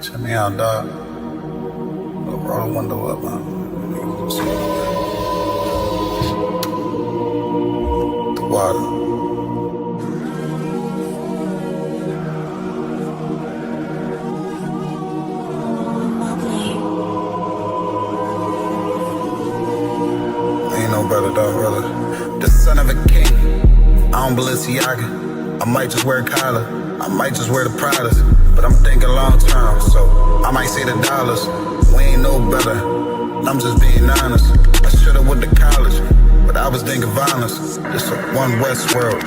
Check me out, dog. Roll the window up, man. The water. Ain't no better, dog, brother. The son of a king. I don't Balenciaga. I might just wear Kyla. I might just wear the Pradas. But I'm thinking long term, so I might say the dollars. We ain't no better. I'm just being honest. I should've went to college, but I was thinking violence. It's a one West world.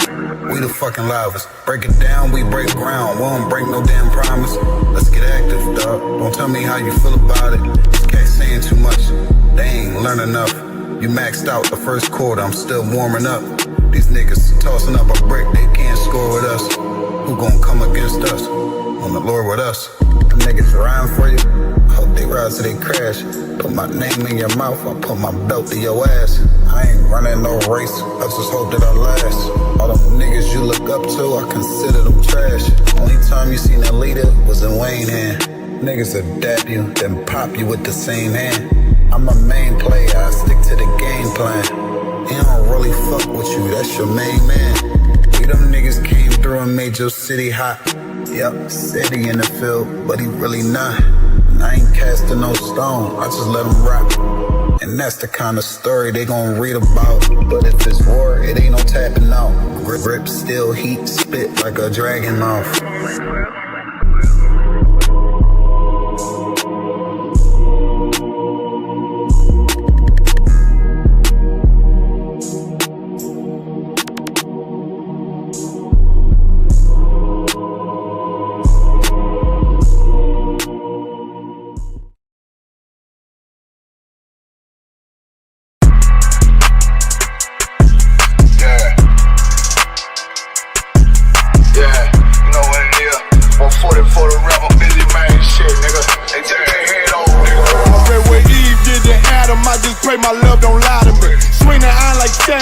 We the fucking loudest. Break it down, we break ground. We don't break no damn promise. Let's get active, dog. Don't tell me how you feel about it. These cats saying too much. They ain't learn enough. You maxed out the first quarter, I'm still warming up. These niggas tossing up a brick, they can't score with us. Who gon' come against us? On the Lord with us. Them niggas riding for you. I hope they ride till they crash. Put my name in your mouth, I put my belt to your ass. I ain't running no race, I just hope that I last. All them niggas you look up to, I consider them trash. Only time you seen a leader was in Wayne hand. Niggas will dap you, then pop you with the same hand. I'm a main player, I stick to the game plan. He don't really fuck with you, that's your main man. We them niggas came through and made your city hot. Yup, said he in the field, but he really not. And I ain't casting no stone, I just let him rock. And that's the kind of story they gon' read about. But if it's war, it ain't no tapping out. Grip still heat, spit like a dragon mouth.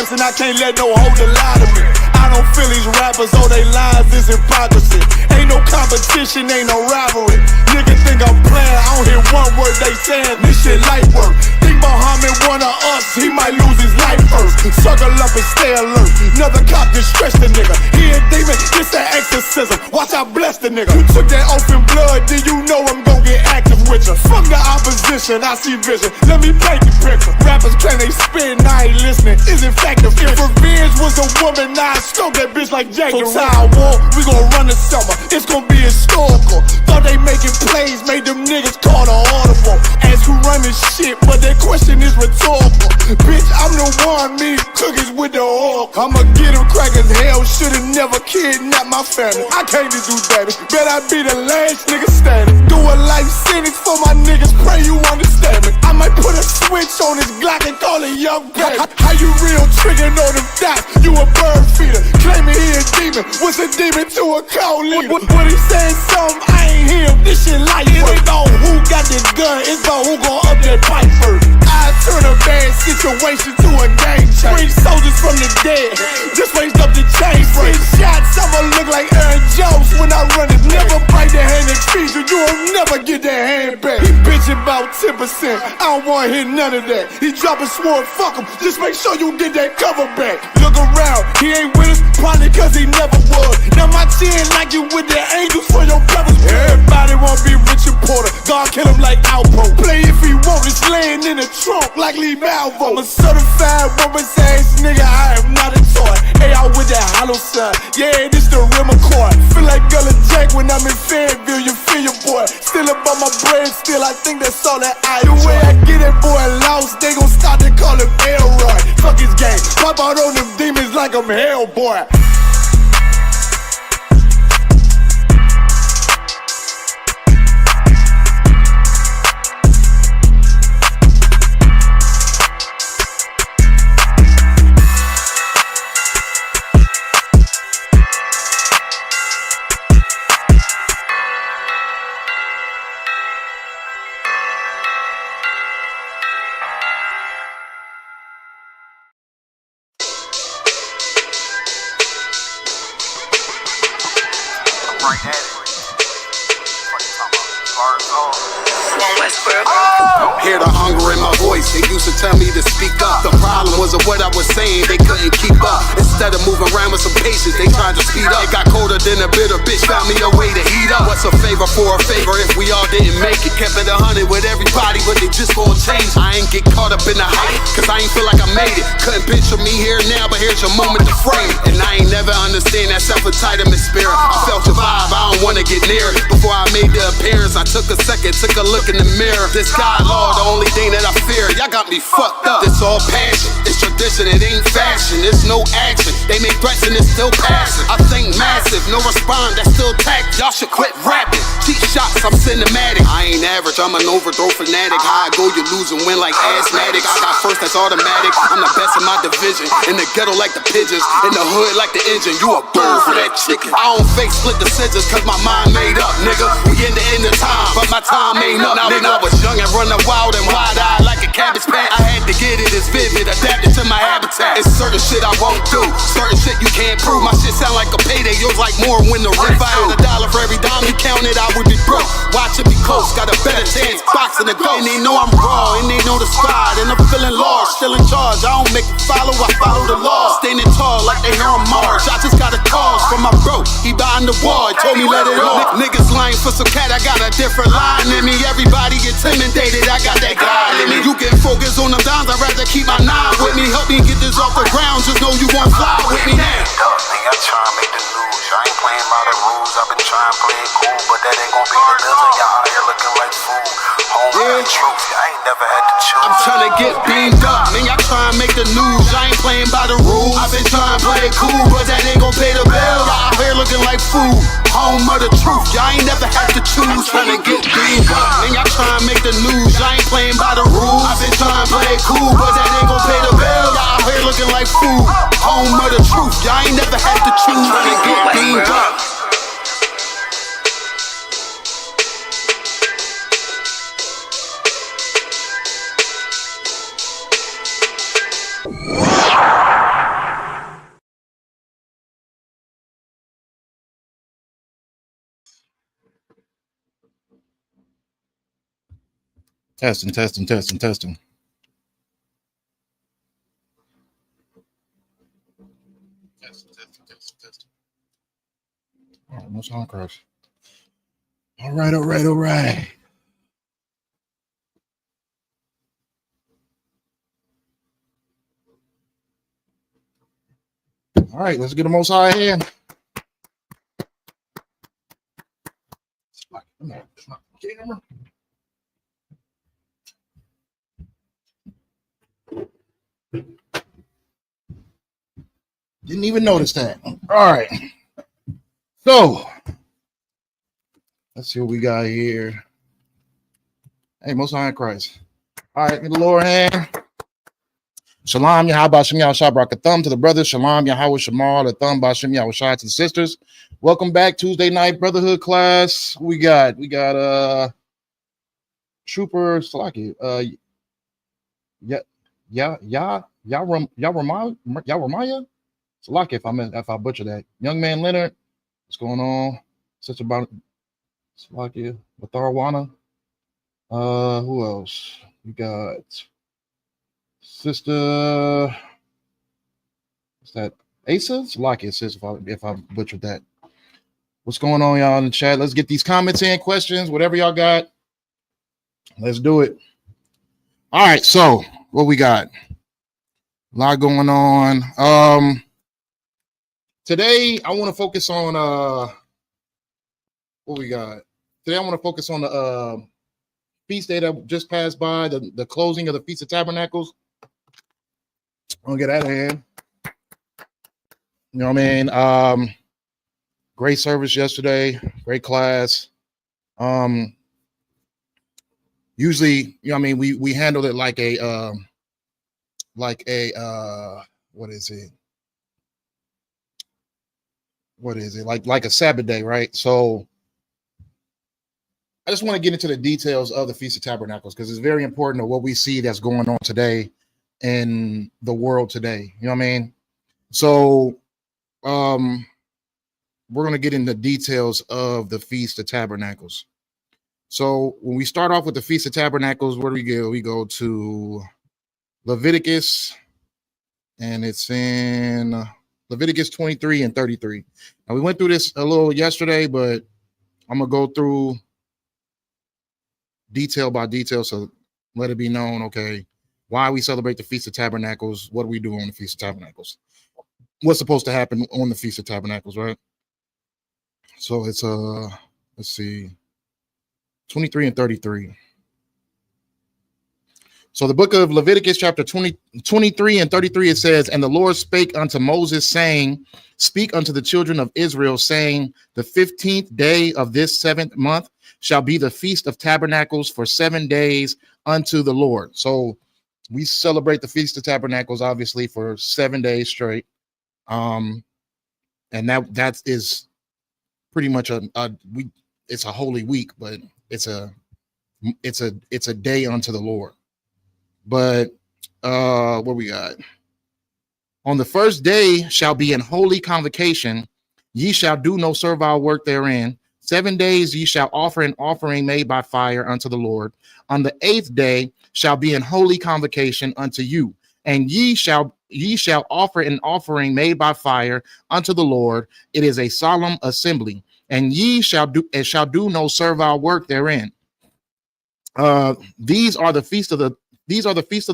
And I can't let no holder lie to me. I don't feel these rappers, all they lies is hypocrisy. Ain't no competition, ain't no rivalry. Niggas think I'm playing, I don't hear one word they saying. This shit light work. Think Muhammad one of us, he might lose his life first. Suckle up and stay alert. Another cop just stretch the nigga. He a demon, this that exorcism. Watch I bless the nigga. You took that open blood, then you know I'm gon' get active with you. Fuck the opposition, I see vision. Let me paint the picture. Rappers claim they spit and I ain't listening. Is it fact if revenge was a woman, now I stroke that bitch like Jack the Ripper. War, we gon' run the summer. It's gon' be historical. Thought they making plays, made them niggas call the audible. Ask who run this shit, but that question is rhetorical. Bitch, I'm the one, me cookies with the oil. I'ma get them crackers, hell, should've never kidnapped my family. I can't do that, bet I be the last nigga standing. Do a life sentence for my niggas, pray you understand me. I might put a switch on this Glock and call it young baby. How you real triggering on them dots? You a bird feeder, claiming he a demon. What's a demon to a cold leader? When he said something, I ain't hear him. This shit light. It ain't about who got the gun, it's about who gon' up that pipe first. I turn a bad situation to a game change. Bring soldiers from the dead, just raised up the chain. 6 shots, I'ma look like Aaron Jones when I run it. Never bite the hand and feed you, you'll never get that hand back. He bitchin' about 10%, I don't wanna hear none of that. He dropping sword, fuck him, just make sure you get that cover back. Look around, he ain't with us, probably cause he never was. Now my chin like you with the angels for your brothers. Everybody wanna be Richard Porter, God kill him like Alpo. Play if he want, it's laying in the trunk like Lee Malvo. I'm a certified woman's ass nigga, I am not a toy. Hey, out with that hollow side, yeah, this the real McCoy. Feel like Gullah Jack when I'm in Fayetteville, you feel your boy. Still about my bread, still I think that's all that I do. The way I get that boy lost, they gon' start to call him Elroy. Fuck his game, pop out on them demons like I'm Hellboy. Right at it. What you talking about? Hear the hunger in my voice, they used to tell me to speak up. The problem was what I was saying, they couldn't keep up. Instead of moving around with some patience, they tried to speed up. It got colder than a bitter bitch, found me a way to heat up. What's a favor for a favor if we all didn't make it? Kept it 100 with everybody, but they just gon' change. I ain't get caught up in the hype, cause I ain't feel like I made it. Couldn't picture me here now, but here's your moment to frame it. And I ain't never understand that self-entitlement spirit. I felt your vibe, I don't wanna get near it. Before I made the appearance, I took a second, took a look in the mirror. This God, Lord, the only thing that I fear. Y'all got me fucked up. This all passion, it's tradition, it ain't fashion. It's no action, they make threats and it's still passing. I think massive, no respond, that's still tact. Y'all should quit rapping. Cheap shots, I'm cinematic. I ain't average, I'm an overthrow fanatic. How I go, you lose and win like asthmatic. I got first, that's automatic. I'm the best in my division. In the ghetto like the pigeons, in the hood like the engine. You a bird for that chicken. I don't fake split decisions cause my mind made up, nigga. We in the end of time, but my time ain't up, nigga. I was young and running wild and wide-eyed like a cabbage patch. I had to get it as vivid, adapted to my habitat. It's certain shit I won't do, certain shit you can't prove. My shit sound like a payday, yours like more when the rent. If I had $1 for every dime you counted, I would be broke. Watch it be close, got a better chance, boxing the ghost. And they know I'm raw, and they know the squad, and I'm feeling large, still in charge. I don't make it follow, I follow the law. Standing tall like they hear on Mars. I just got a call from my bro, he behind the wall, he told me let it off. Niggas lying for some cat, I got a different line in me. Everybody intimidated, I got that guy in me. You can focus on them dimes, I'd rather keep my nine with me. Help me get this off the ground, just know you won't fly with me now. I try to make the news, I ain't playing by the rules. I've been trying to play it cool, but that ain't gon' be the deal. Y'all out here looking like fool. Home with the truth, I ain't never had to choose. I'm trying to get beamed up, man, y'all trying to make the news. I ain't playing by the rules. I've been trying to play it cool, but that ain't gon' pay the bill. Y'all out here looking like fool. Home of the truth, y'all ain't never had to choose. Trying to get beamed up, man, y'all trying to make the news. I ain't playing by the rules. I've been trying to play it cool, but that ain't gon' pay the bill. Y'all out here looking like fool. Home of the truth, y'all ain't never had to choose. Trying to get beamed up. Testing. All right, no sound crash. All right. All right, let's get the most high here. Camera. Didn't even notice that. All right. So let's see what we got here. Hey, most high in Christ. All right, get the lower hand. Shalom, Yahweh, Shem Yahweh, Barak thumb to the brothers. Shalom, Yahweh, Shemal, the thumb, Bashem Yahweh, Shai to the sisters. Welcome back, Tuesday night Brotherhood class. We got Trooper Salaki. Ramaya. Salaki, if I butcher that. Young man Leonard, what's going on? Sister Salaki, Batharwana. Who else? We got Sister. What's that? Asa? Salaki, sis, if I butchered that. What's going on, y'all, in the chat? Let's get these comments in, questions, whatever y'all got. Let's do it. All right, so what we got? A lot going on. Today I want to focus on what we got. Today I want to focus on the feast day that just passed by, the closing of the Feast of Tabernacles. I'm gonna get out of hand. You know what I mean? Great service yesterday, great class. Usually, you know what I mean, we handled it like a what is it? Like a Sabbath day, right? So I just want to get into the details of the Feast of Tabernacles because it's very important to what we see that's going on today in the world today. You know what I mean? So we're going to get into details of the Feast of Tabernacles. So when we start off with the Feast of Tabernacles, where do we go? We go to Leviticus, and it's in Leviticus 23 and 33. Now we went through this a little yesterday, but I'm gonna go through detail by detail, so let it be known, okay, why we celebrate the Feast of Tabernacles, what do we do on the Feast of Tabernacles, what's supposed to happen on the Feast of Tabernacles, right? So it's let's see, 23 and 33. So the book of Leviticus, chapter 23 and 33, it says, and the Lord spake unto Moses, saying, speak unto the children of Israel, saying, the 15th day of this 7th month shall be the Feast of Tabernacles for 7 days unto the Lord. So we celebrate the Feast of Tabernacles, obviously, for 7 days straight. And that is pretty much it's a holy week, but it's a day unto the Lord. But what we got? On the first day shall be an holy convocation. Ye shall do no servile work therein. 7 days ye shall offer an offering made by fire unto the Lord. On the 8th day shall be an holy convocation unto you, and ye shall offer an offering made by fire unto the Lord. It is a solemn assembly, and ye shall do no servile work therein. These are the feast of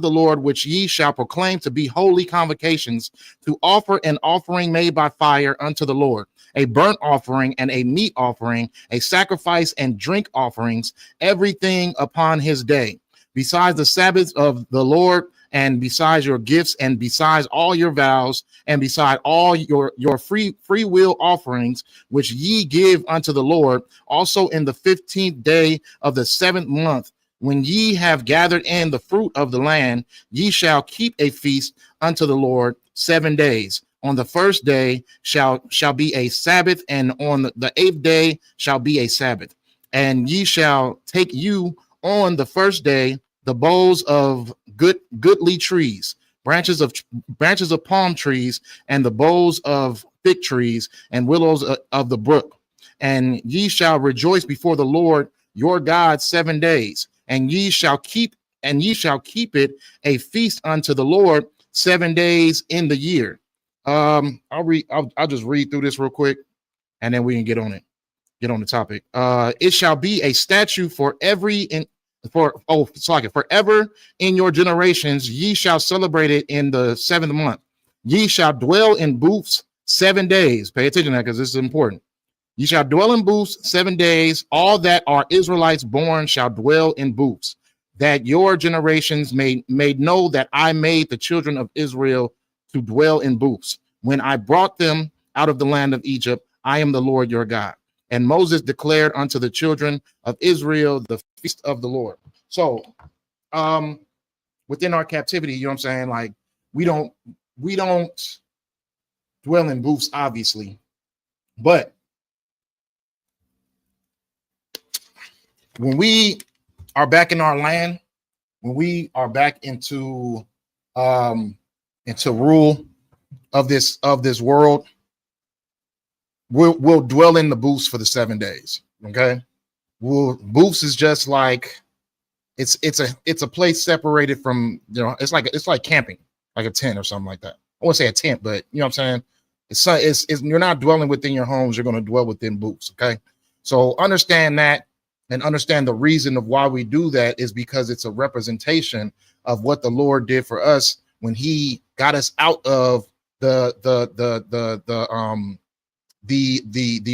the Lord, which ye shall proclaim to be holy convocations, to offer an offering made by fire unto the Lord, a burnt offering and a meat offering, a sacrifice and drink offerings, everything upon his day, besides the Sabbaths of the Lord, and besides your gifts, and besides all your vows, and beside all your free will offerings, which ye give unto the Lord, also in the 15th day of the 7th month. When ye have gathered in the fruit of the land, ye shall keep a feast unto the Lord 7 days. On the first day shall be a Sabbath, and on the 8th day shall be a Sabbath. And ye shall take you on the first day the boughs of goodly trees, branches of palm trees, and the boughs of fig trees, and willows of the brook. And ye shall rejoice before the Lord your God 7 days. And ye shall keep it a feast unto the Lord 7 days in the year. I'll just read through this real quick, and then we can get on the topic. It shall be a statute forever in your generations. Ye shall celebrate it in the 7th month. Ye shall dwell in booths 7 days. Pay attention to that, because this is important. Ye shall dwell in booths 7 days. All that are Israelites born shall dwell in booths, that your generations may know that I made the children of Israel to dwell in booths, when I brought them out of the land of Egypt. I am the Lord your God. And Moses declared unto the children of Israel the feast of the Lord. So within our captivity, you know what I'm saying? Like, we don't dwell in booths, obviously, but when we are back in our land, when we are back into rule of this world, we'll dwell in the booths for the 7 days. Okay, booths is just like it's a place separated from, it's like camping, like a tent or something like that. I won't say a tent, but you know what I'm saying. It's you're not dwelling within your homes. You're going to dwell within booths. Okay, so understand that. And understand the reason of why we do that is because it's a representation of what the Lord did for us when he got us out of the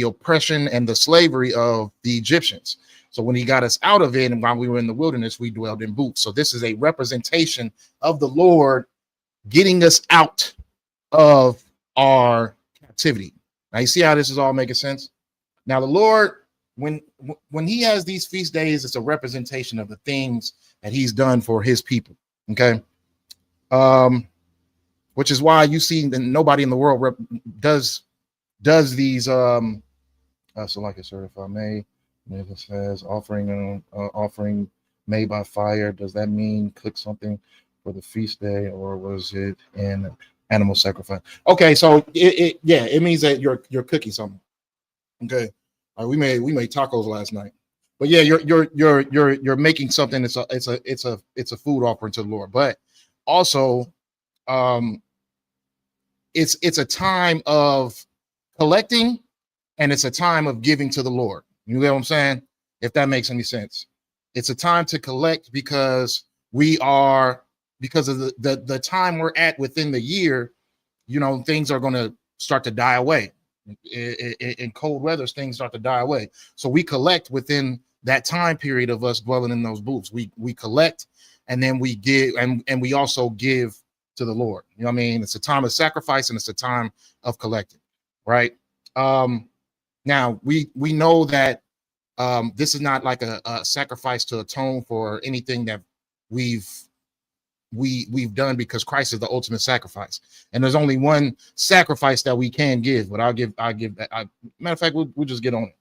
oppression and the slavery of the Egyptians. So when he got us out of it, and while we were in the wilderness, we dwelled in booths. So this is a representation of the Lord getting us out of our captivity. Now you see how this is all making sense? Now the Lord, when he has these feast days, it's a representation of the things that he's done for his people. Okay. Which is why you see that nobody in the world does these so like a certified may, if it says offering made by fire, does that mean cook something for the feast day, or was it an animal sacrifice? Okay, so it means that you're cooking something. Okay. We made tacos last night. But yeah, you're making something. It's a food offering to the Lord. But also, um, it's a time of collecting, and it's a time of giving to the Lord. You know what I'm saying? If that makes any sense. It's a time to collect because because of the time we're at within the year, things are going to start to die away. In cold weather, things start to die away. So we collect within that time period of us dwelling in those booths. We collect, and then we give, and we also give to the Lord. You know what I mean? It's a time of sacrifice, and it's a time of collecting, right? Now we know that this is not like a sacrifice to atone for anything that we've done, because Christ is the ultimate sacrifice, and there's only one sacrifice that we can give. But I'll give that. Matter of fact, we'll just get on it.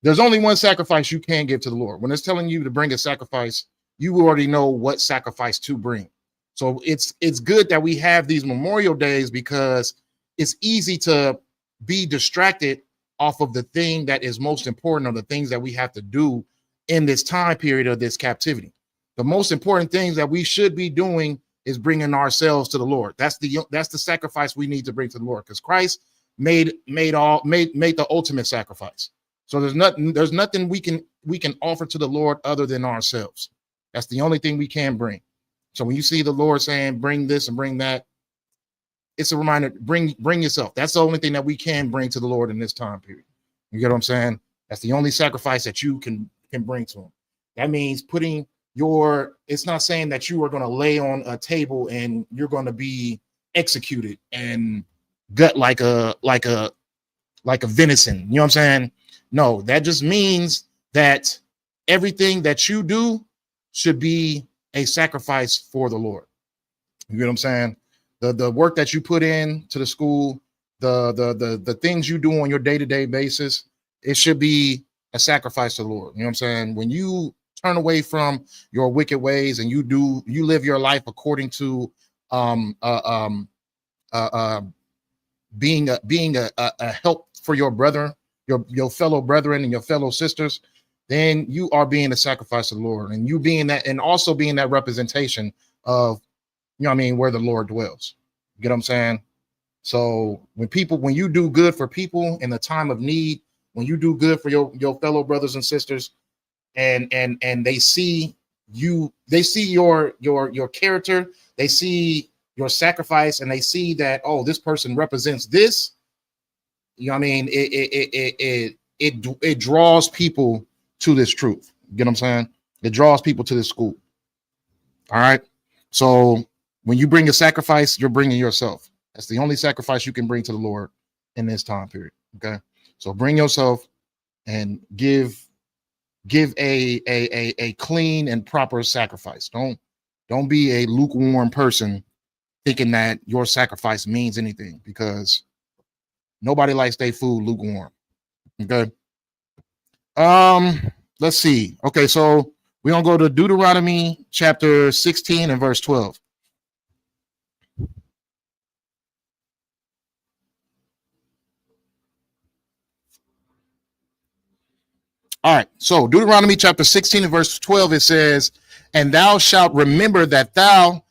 There's only one sacrifice you can give to the Lord. When it's telling you to bring a sacrifice, you already know what sacrifice to bring. So it's good that we have these Memorial Days, because it's easy to be distracted off of the thing that is most important, or the things that we have to do in this time period of this captivity. The most important things that we should be doing is bringing ourselves to the Lord. That's the sacrifice we need to bring to the Lord, because Christ made the ultimate sacrifice. So there's nothing we can offer to the Lord other than ourselves. That's the only thing we can bring. So when you see the Lord saying, bring this and bring that, it's a reminder, bring yourself. That's the only thing that we can bring to the Lord in this time period. You get what I'm saying? That's the only sacrifice that you can bring to him. That means it's not saying that you are going to lay on a table and you're going to be executed and gut like a venison. You know what I'm saying? No, that just means that everything that you do should be a sacrifice for the Lord. You get what I'm saying? The work that you put in to the school, the things you do on your day-to-day basis, it should be a sacrifice to the Lord. You know what I'm saying? When you turn away from your wicked ways and you live your life according to being a help for your brother, your fellow brethren and your fellow sisters, then you are being a sacrifice to the Lord, and you being that, and also being that representation of, where the Lord dwells. You get what I'm saying? So when you do good for people in the time of need, when you do good for your fellow brothers and sisters, and they see your character, they see your sacrifice, and they see that, oh, this person represents this. It draws people to this truth. You get what I'm saying? It draws people to this school. All right. So when you bring a sacrifice, you're bringing yourself. That's the only sacrifice you can bring to the Lord in this time period. Okay. So bring yourself and give a clean and proper sacrifice. Don't be a lukewarm person thinking that your sacrifice means anything, because nobody likes their food lukewarm. Okay. Let's see. Okay, so we're gonna go to Deuteronomy chapter 16 and verse 12. All right, so Deuteronomy chapter 16 and verse 12, it says, "And thou shalt remember that thou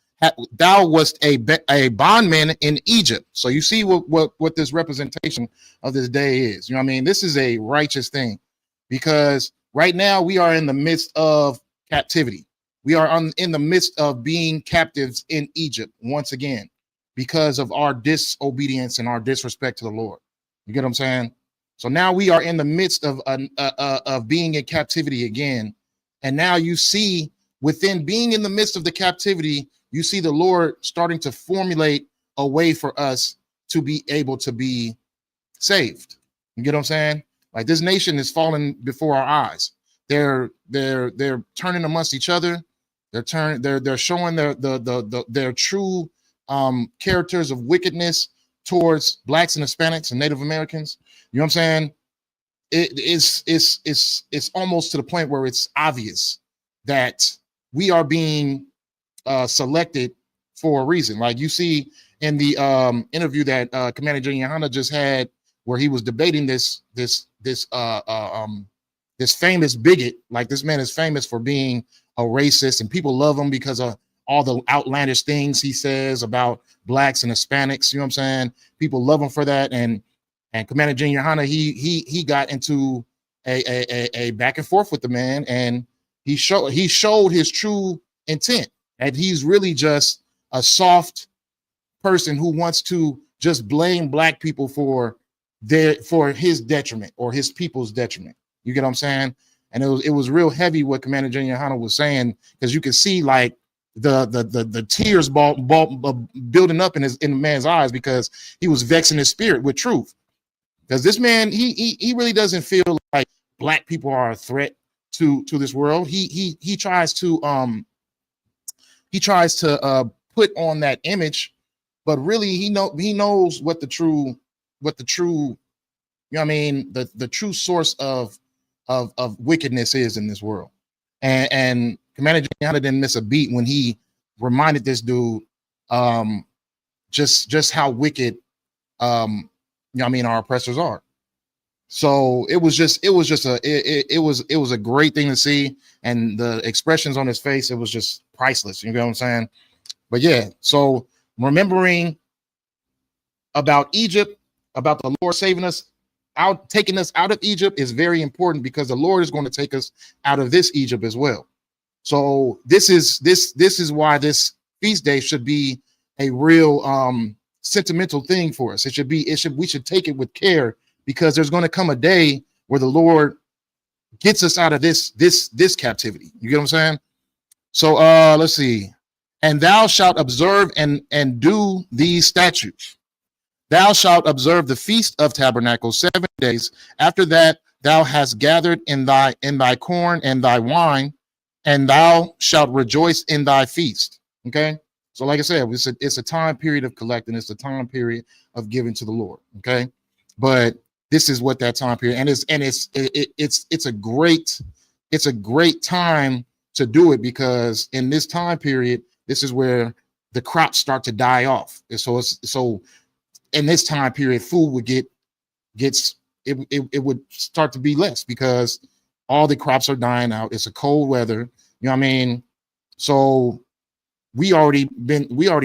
wast a bondman in Egypt." So you see what this representation of this day is. You know what I mean? This is a righteous thing, because right now we are in the midst of captivity. We are in the midst of being captives in Egypt once again, because of our disobedience and our disrespect to the Lord. You get what I'm saying? So now we are in the midst of being in captivity again. And now you see, within being in the midst of the captivity, you see the Lord starting to formulate a way for us to be able to be saved. You get what I'm saying? Like, this nation is falling before our eyes. They're turning amongst each other. They're showing their true characters of wickedness towards blacks and Hispanics and Native Americans. You know what I'm saying? It's almost to the point where it's obvious that we are being selected for a reason. Like you see in the interview that Commander General Hanna just had, where he was debating this this famous bigot. Like, this man is famous for being a racist, and people love him because of all the outlandish things he says about blacks and Hispanics. You know what I'm saying? People love him for that. And Commander Junior Hanna, he got into a back and forth with the man, and he showed his true intent, and he's really just a soft person who wants to just blame black people for his detriment or his people's detriment. You get what I'm saying? And it was real heavy what Commander Junior Hanna was saying, because you could see like the tears building up in the man's eyes, because he was vexing his spirit with truth. Because this man, he really doesn't feel like black people are a threat to this world. He tries to put on that image, but really he knows what the true, you know what I mean, the true source of wickedness is in this world. And Commander Junior didn't miss a beat when he reminded this dude just how wicked you know what I mean our oppressors are. So it was a great thing to see, and the expressions on his face, it was just priceless. You know what I'm saying? But yeah, so remembering about Egypt, about the Lord saving us out, taking us out of Egypt, is very important, because the Lord is going to take us out of this Egypt as well. So this is why this feast day should be a real sentimental thing for us. We should take it with care, because there's going to come a day where the Lord gets us out of this captivity. You get what I'm saying? So let's see. And thou shalt observe and do these statutes. Thou shalt observe the Feast of Tabernacles 7 days. After that, thou hast gathered in thy corn and thy wine, and thou shalt rejoice in thy feast. Okay. So like I said, it's a time period of collecting. It's a time period of giving to the Lord. Okay. But this is what that time period, and it's a great time to do it, because in this time period, this is where the crops start to die off. And so in this time period, food would it would start to be less, because all the crops are dying out. It's a cold weather. You know what I mean? So we already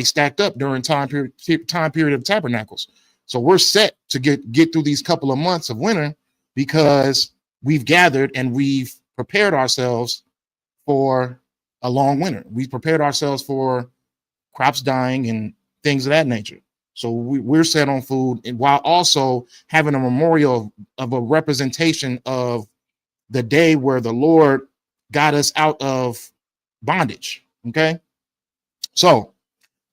stacked up during time period of tabernacles. So we're set to get through these couple of months of winter, because we've gathered and we've prepared ourselves for a long winter. We've prepared ourselves for crops dying and things of that nature. So we're set on food, and while also having a memorial of a representation of the day where the Lord got us out of bondage. Okay. So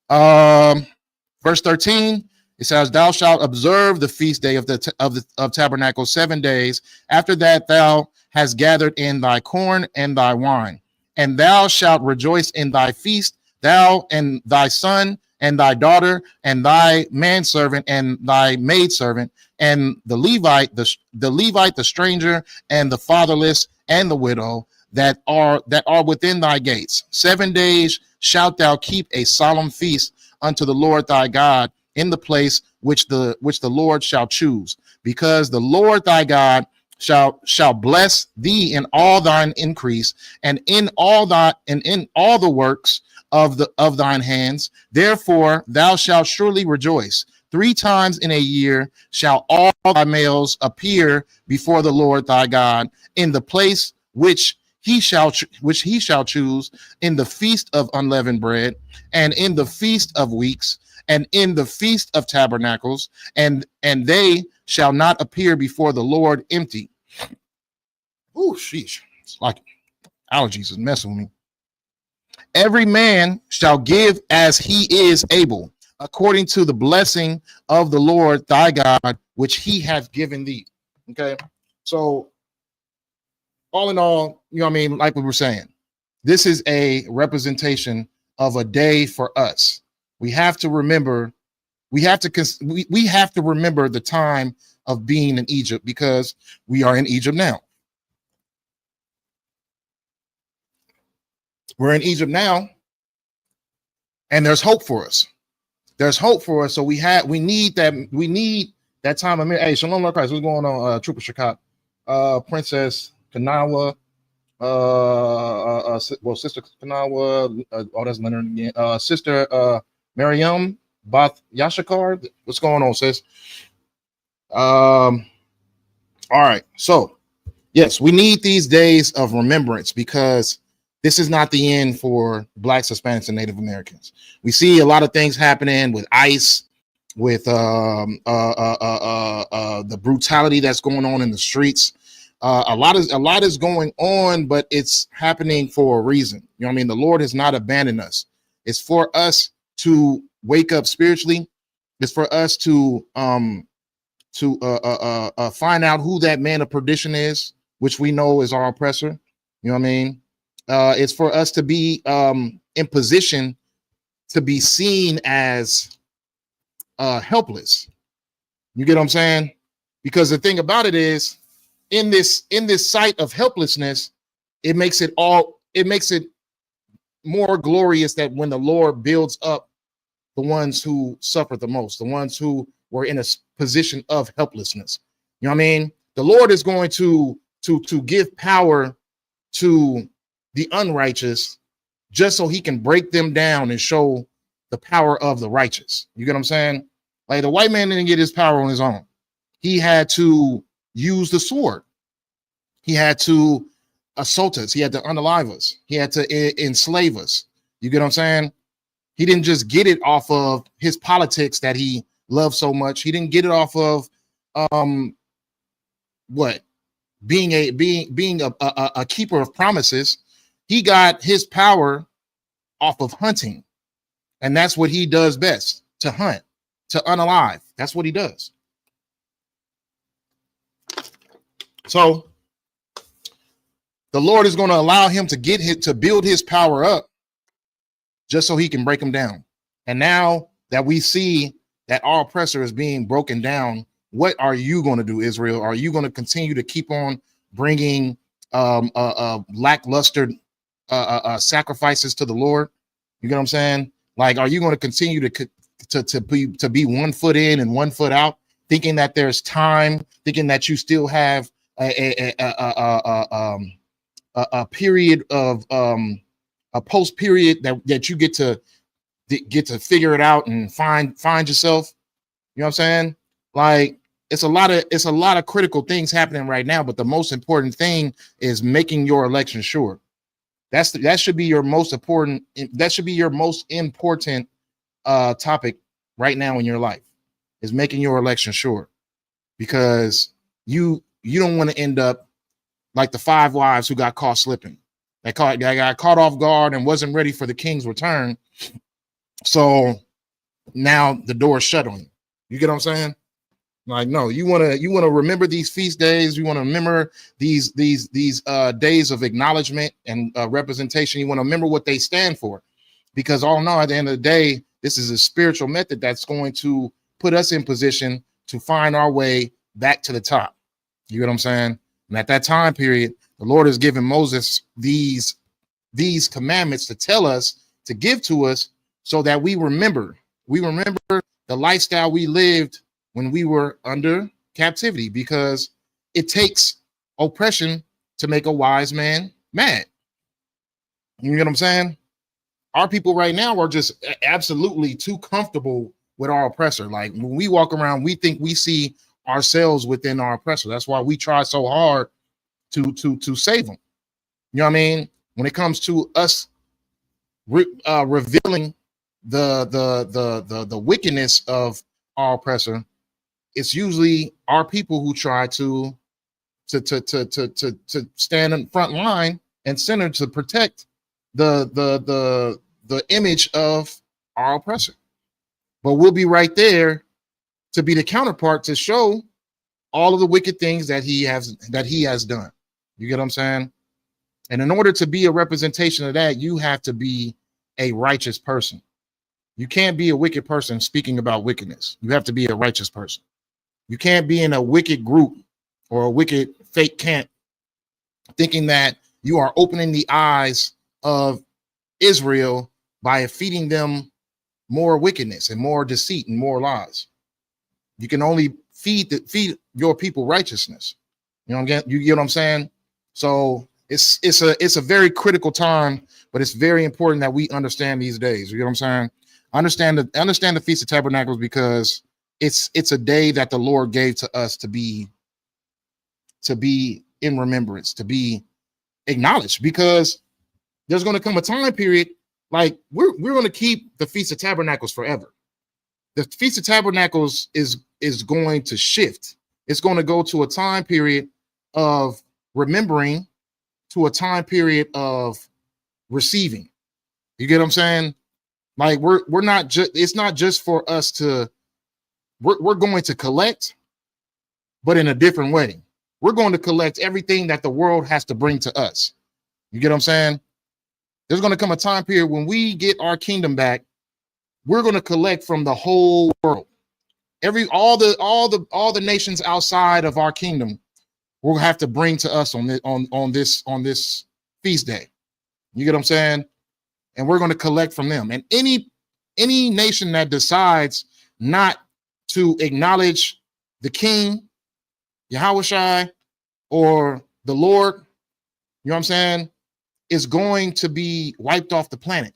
verse 13, it says, thou shalt observe the feast day of Tabernacles 7 days. After that, thou hast gathered in thy corn and thy wine, and thou shalt rejoice in thy feast, thou and thy son and thy daughter and thy manservant and thy maidservant, and the Levite, the stranger, and the fatherless, and the widow that are within thy gates. 7 days shalt thou keep a solemn feast unto the Lord thy God in the place which the Lord shall choose, because the Lord thy God shall bless thee in all thine increase, and in all the works of thine hands. Therefore thou shalt surely rejoice. 3 times in a year shall all thy males appear before the Lord thy God in the place which he shall choose, in the feast of unleavened bread, and in the feast of weeks, and in the feast of tabernacles, and they shall not appear before the Lord empty. Oh, sheesh. It's like allergies is messing with me. Every man shall give as he is able, according to the blessing of the Lord thy God, which he hath given thee. Okay. So all in all, you know what I mean? Like we were saying, this is a representation of a day for us. We have to remember, we have to remember the time of being in Egypt, because we are in Egypt now. We're in Egypt now, and there's hope for us. There's hope for us. So we need that time of, hey, Shalom Christ, what's going on, Trooper Shakat, Princess Kanawa, Sister Kanawa, that's Leonard again. Sister Miriam Bath Yashikar. What's going on, sis? All right. So, yes, we need these days of remembrance because this is not the end for Blacks, Hispanics, and Native Americans. We see a lot of things happening with ICE, with the brutality that's going on in the streets. A lot is going on, but it's happening for a reason. You know what I mean? The Lord has not abandoned us. It's for us to wake up spiritually. It's for us to find out who that man of perdition is, which we know is our oppressor. You know what I mean? It's for us to be in position to be seen as helpless. You get what I'm saying? Because the thing about it is, in this sight of helplessness, it makes it more glorious that when the Lord builds up the ones who suffer the most, the ones who were in a position of helplessness. You know what I mean? The Lord is going to give power to the unrighteous just so he can break them down and show the power of the righteous. You get what I'm saying? Like, the white man didn't get his power on his own. He had to use the sword. He had to assault us. He had to unalive us. He had to enslave us. You get what I'm saying? He didn't just get it off of his politics that he loved so much. He didn't get it off of being a keeper of promises. He got his power off of hunting. And that's what he does best, to hunt, to unalive. That's what he does. So the Lord is going to allow him to build his power up just so he can break them down. And now that we see that our oppressor is being broken down, what are you going to do, Israel? Are you going to continue to keep on bringing lackluster sacrifices to the Lord? You get what I'm saying? Like, are you going to continue to be 1 foot in and 1 foot out, thinking that there's time, thinking that you still have a period of a post period that you get to figure it out and find yourself? You know what I'm saying? Like, it's a lot of critical things happening right now, but the most important thing is making your election sure. That should be your most important. That should be your most important topic right now in your life, is making your election sure, because you don't want to end up like the 5 wives who got caught slipping. They got caught off guard and wasn't ready for the king's return. So now the door's shut on you. You get what I'm saying? Like, no, you want to remember these feast days. You want to remember these days of acknowledgement and representation. You want to remember what they stand for, because all in all, at the end of the day, this is a spiritual method that's going to put us in position to find our way back to the top. You get what I'm saying? And at that time period, the Lord has given Moses these commandments to tell us, to give to us, so that we remember the lifestyle we lived when we were under captivity, because it takes oppression to make a wise man mad. You get what I'm saying? Our people right now are just absolutely too comfortable with our oppressor. Like, when we walk around, we think we see ourselves within our oppressor. That's why we try so hard to save them. You know what I mean? When it comes to us revealing the wickedness of our oppressor, it's usually our people who try to stand in front line and center to protect the image of our oppressor. But we'll be right there to be the counterpart, to show all of the wicked things that he has done. You get what I'm saying? And in order to be a representation of that, you have to be a righteous person. You can't be a wicked person speaking about wickedness. You have to be a righteous person. You can't be in a wicked group or a wicked fake camp thinking that you are opening the eyes of Israel by feeding them more wickedness and more deceit and more lies. You can only feed your people righteousness. You get what I'm saying? So it's a very critical time, but it's very important that we understand these days. You know what I'm saying? Understand the Feast of Tabernacles, because it's a day that the Lord gave to us to be in remembrance, to be acknowledged, because there's going to come a time period, like we're going to keep the Feast of Tabernacles forever. The Feast of Tabernacles is going to shift. It's going to go to a time period of remembering, to a time period of receiving. You get what I'm saying? Like we're not just, it's not just for us to, we're going to collect, but in a different way. We're going to collect everything that the world has to bring to us. You get what I'm saying? There's going to come a time period when we get our kingdom back, we're going to collect from the whole world. All the nations outside of our kingdom will have to bring to us on this feast day. You get what I'm saying? And we're going to collect from them. And any nation that decides not to acknowledge the King, Yahushua, or the Lord, you know what I'm saying, is going to be wiped off the planet.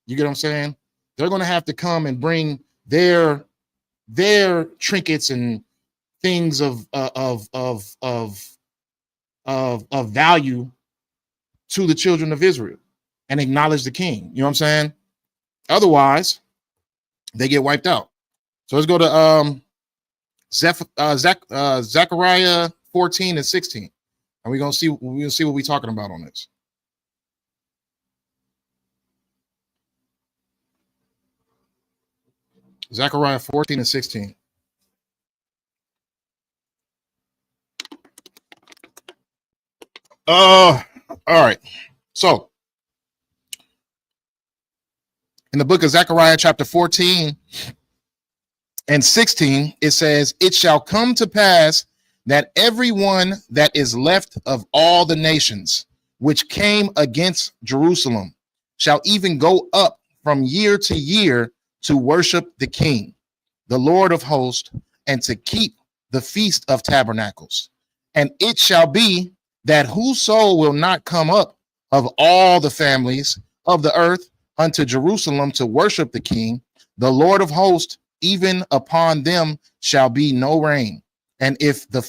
You get what I'm saying? They're going to have to come and bring their trinkets and things of value to the children of Israel and acknowledge the King. You know what I'm saying? Otherwise, they get wiped out. So let's go to Zechariah 14 and 16, and we'll see what we're talking about on this. Zechariah 14 and 16. All right. So in the book of Zechariah, chapter 14 and 16, it says, "It shall come to pass that everyone that is left of all the nations which came against Jerusalem shall even go up from year to year to worship the King, the Lord of hosts, and to keep the Feast of Tabernacles. And it shall be that whoso will not come up of all the families of the earth unto Jerusalem to worship the King, the Lord of hosts, even upon them shall be no rain. And if the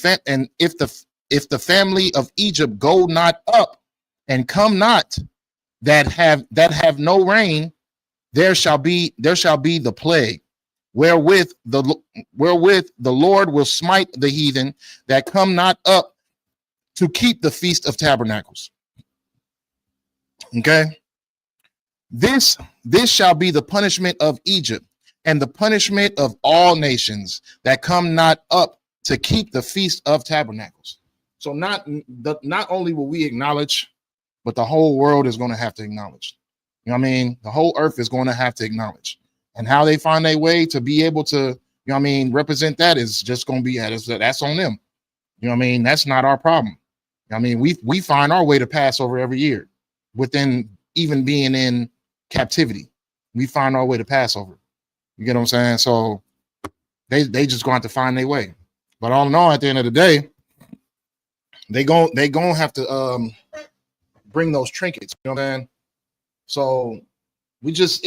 family of Egypt go not up and come not, that have no rain, there shall be the plague, wherewith the Lord will smite the heathen that come not up to keep the Feast of Tabernacles." Okay, this shall be the punishment of Egypt, and the punishment of all nations that come not up to keep the Feast of Tabernacles. So not only will we acknowledge, but the whole world is going to have to acknowledge. You know what I mean? The whole earth is going to have to acknowledge. And how they find their way to be able to, you know what I mean, represent that is just going to be, that's on them. You know what I mean? That's not our problem. I mean, we find our way to Passover every year, within even being in captivity. We find our way to Passover. You get what I'm saying? So they just going to have to find their way. But all in all, at the end of the day, they gonna have to bring those trinkets. You know what I'm saying? So we just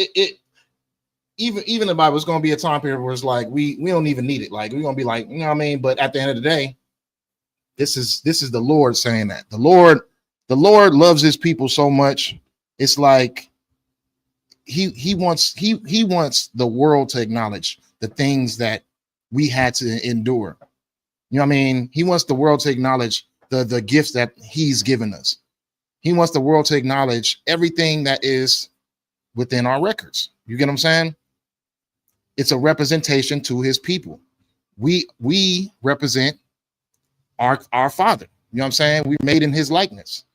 even the Bible is going to be a time period where it's like we don't even need it. Like we're going to be like, you know what I mean? But at the end of the day, this is the Lord saying that. The Lord loves his people so much. It's like he wants the world to acknowledge the things that we had to endure. You know what I mean? He wants the world to acknowledge the gifts that he's given us. He wants the world to acknowledge everything that is within our records. You get what I'm saying? It's a representation to his people. We represent our Father. You know what I'm saying? We're made in his likeness.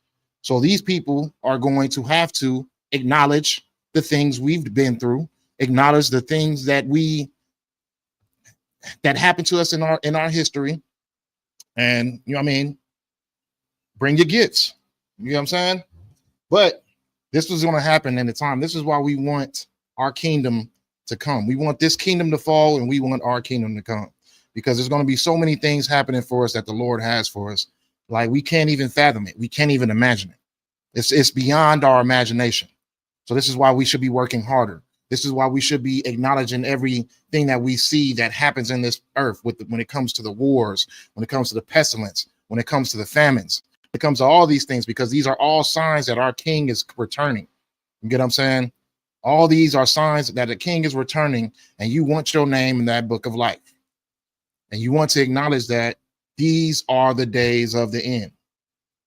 So these people are going to have to acknowledge the things we've been through, acknowledge the things that happened to us in our history. And you know what I mean? Bring your gifts. You know what I'm saying? But this was going to happen in the time. This is why we want our kingdom to come. We want this kingdom to fall, and we want our kingdom to come, because there's going to be so many things happening for us that the Lord has for us Like we can't even fathom it. We can't even imagine it. It's beyond our imagination. So this is why we should be working harder. This is why we should be acknowledging everything that we see that happens in this earth when it comes to the wars, when it comes to the pestilence, when it comes to the famines, when it comes to all these things, because these are all signs that our king is returning. You get what I'm saying? All these are signs that the king is returning, and you want your name in that book of life. And you want to acknowledge that these are the days of the end.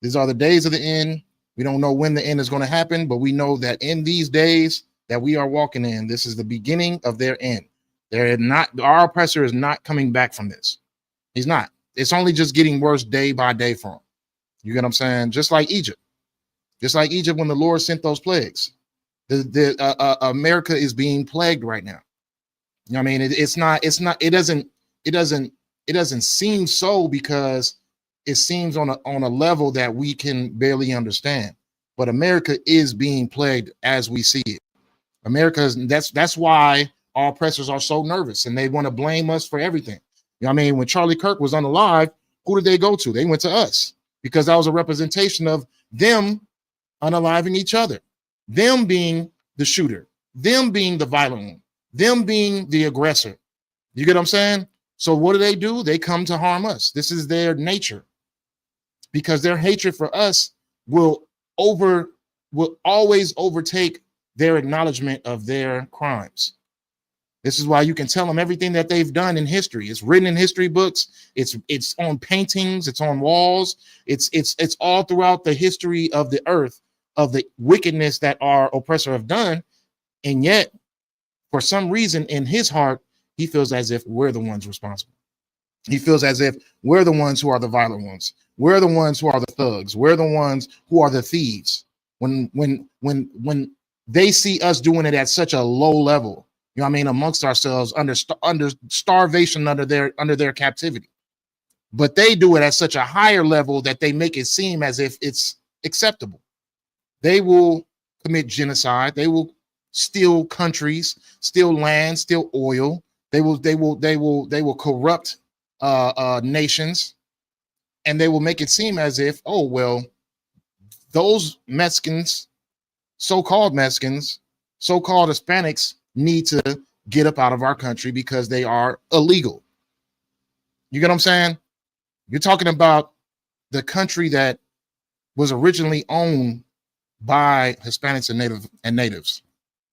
These are the days of the end. We don't know when the end is going to happen, but we know that in these days that we are walking in, this is the beginning of their end. Our oppressor is not coming back from this. He's not. It's only just getting worse day by day for him. You get what I'm saying? Just like Egypt. Just like Egypt when the Lord sent those plagues. America is being plagued right now. You know what I mean? It doesn't seem so because it seems on a level that we can barely understand. But America is being plagued as we see it. That's why our oppressors are so nervous and they want to blame us for everything. You know what I mean? When Charlie Kirk was unalive, who did they go to? They went to us because that was a representation of them unaliving each other, them being the shooter, them being the violent one, them being the aggressor. You get what I'm saying? So what do? They come to harm us. This is their nature, because their hatred for us will always overtake their acknowledgement of their crimes. This is why you can tell them everything that they've done in history. It's written in history books. It's on paintings. It's on walls. It's all throughout the history of the earth of the wickedness that our oppressor have done. And yet, for some reason in his heart, he feels as if we're the ones responsible. He feels as if we're the ones who are the violent ones. We're the ones who are the thugs. We're the ones who are the thieves. When they see us doing it at such a low level, you know what I mean, amongst ourselves, under starvation, under their captivity. But they do it at such a higher level that they make it seem as if it's acceptable. They will commit genocide. They will steal countries, steal land, steal oil. They will corrupt nations, and they will make it seem as if, oh well, those Mexicans, so-called Mexicans, so-called Hispanics need to get up out of our country because they are illegal. You get what I'm saying? You're talking about the country that was originally owned by Hispanics and natives.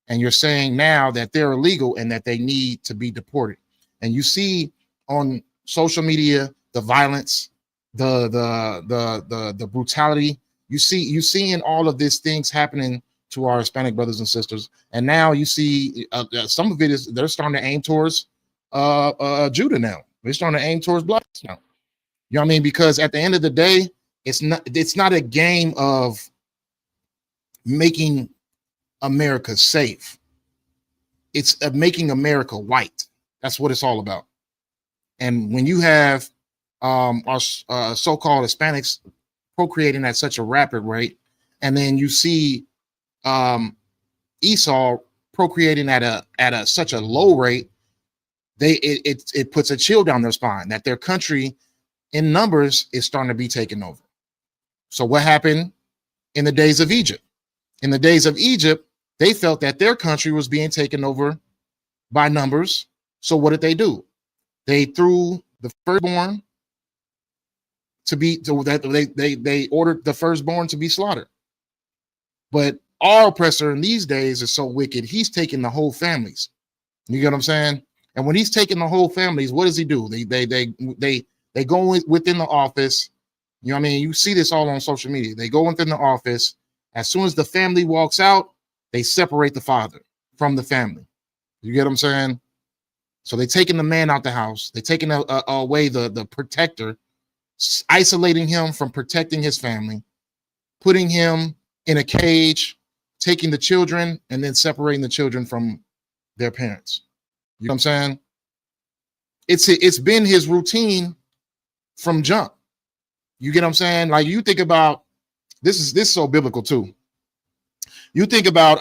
And you're saying now that they're illegal and that they need to be deported. And you see on social media the violence, the brutality. You seeing all of these things happening to our Hispanic brothers and sisters. And now you see some of it is they're starting to aim towards Judah now. They're starting to aim towards blacks now. You know what I mean? Because at the end of the day, it's not a game of making America safe. It's making America white. That's what it's all about. And when you have our so-called Hispanics procreating at such a rapid rate, and then you see Esau procreating at such a low rate, it puts a chill down their spine that their country in numbers is starting to be taken over. So what happened in the days of Egypt? In the days of Egypt, they felt that their country was being taken over by numbers. So what did they do? They threw the firstborn they ordered the firstborn to be slaughtered. But our oppressor in these days is so wicked, he's taking the whole families. You get what I'm saying? And when he's taking the whole families, what does he do? They go within the office. You know what I mean? You see this all on social media. They go within the office. As soon as the family walks out, they separate the father from the family. You get what I'm saying? So they're taking the man out the house. They're taking away the protector, isolating him from protecting his family, putting him in a cage, taking the children, and then separating the children from their parents. You know what I'm saying? It's been his routine from jump. You get what I'm saying? Like, you think about this is so biblical too. You think about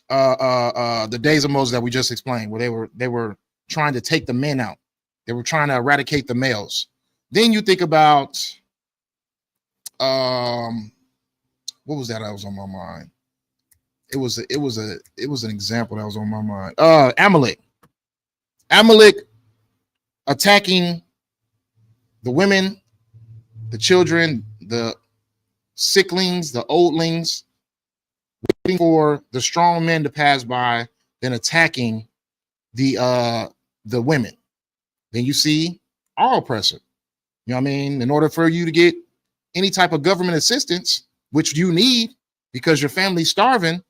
the days of Moses that we just explained, where they were trying to take the men out. They were trying to eradicate the males. Then you think about what was that was on my mind? It was an example that was on my mind. Amalek attacking the women, the children, the sicklings, the oldlings, waiting for the strong men to pass by, then attacking the women. Then you see our oppressor. You know what I mean? In order for you to get any type of government assistance, which you need because your family's starving,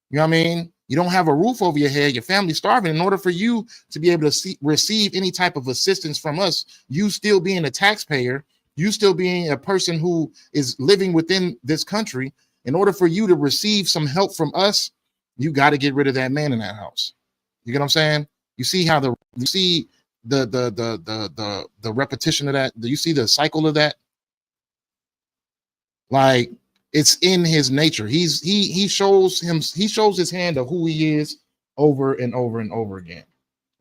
you know what I mean? You don't have a roof over your head, your family's starving. In order for you to be able to receive any type of assistance from us, you still being a taxpayer, you still being a person who is living within this country, in order for you to receive some help from us, you got to get rid of that man in that house. You get what I'm saying? You see how the repetition of that? Do you see the cycle of that? Like, it's in his nature. He shows his hand of who he is over and over and over again.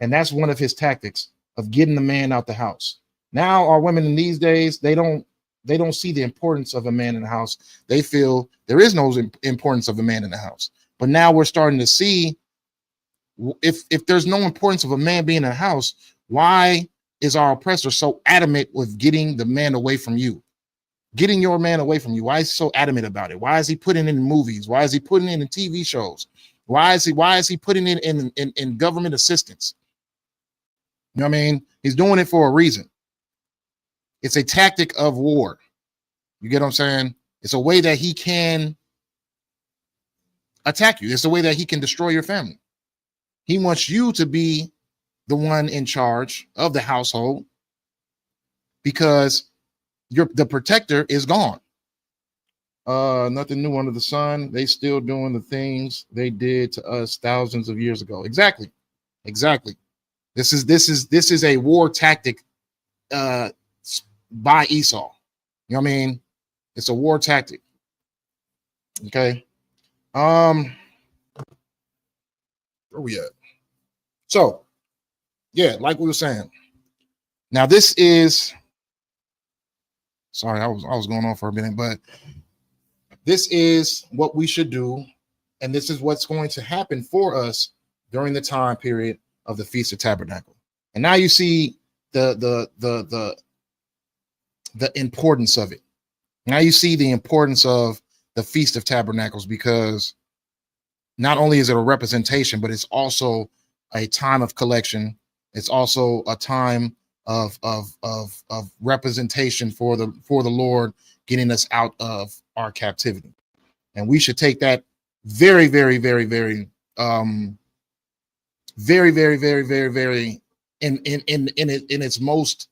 And that's one of his tactics of getting the man out the house. Now our women in these days, they don't see the importance of a man in the house. They feel there is no importance of a man in the house. But now we're starting to see, if there's no importance of a man being in the house, why is our oppressor so adamant with getting the man away from you? Getting your man away from you. Why is he so adamant about it? Why is he putting it in movies? Why is he putting it in TV shows? Why is he putting it in government assistance? You know what I mean? He's doing it for a reason. It's a tactic of war. You get what I'm saying? It's a way that he can attack you. It's a way that he can destroy your family. He wants you to be the one in charge of the household because the protector is gone. Nothing new under the sun. They still doing the things they did to us thousands of years ago. Exactly. This is a war tactic by Esau. You know what I mean? It's a war tactic. Okay. Where we at? So, yeah, like we were saying. Now this is. Sorry, I was going on for a minute, but this is what we should do, and this is what's going to happen for us during the time period of the Feast of Tabernacle. And now you see the importance of it. Now you see the importance of the Feast of Tabernacles, because not only is it a representation, but it's also a time of collection. It's also a time of representation for the Lord getting us out of our captivity. And we should take that very, very, very, very, very, very, very, very, very in its most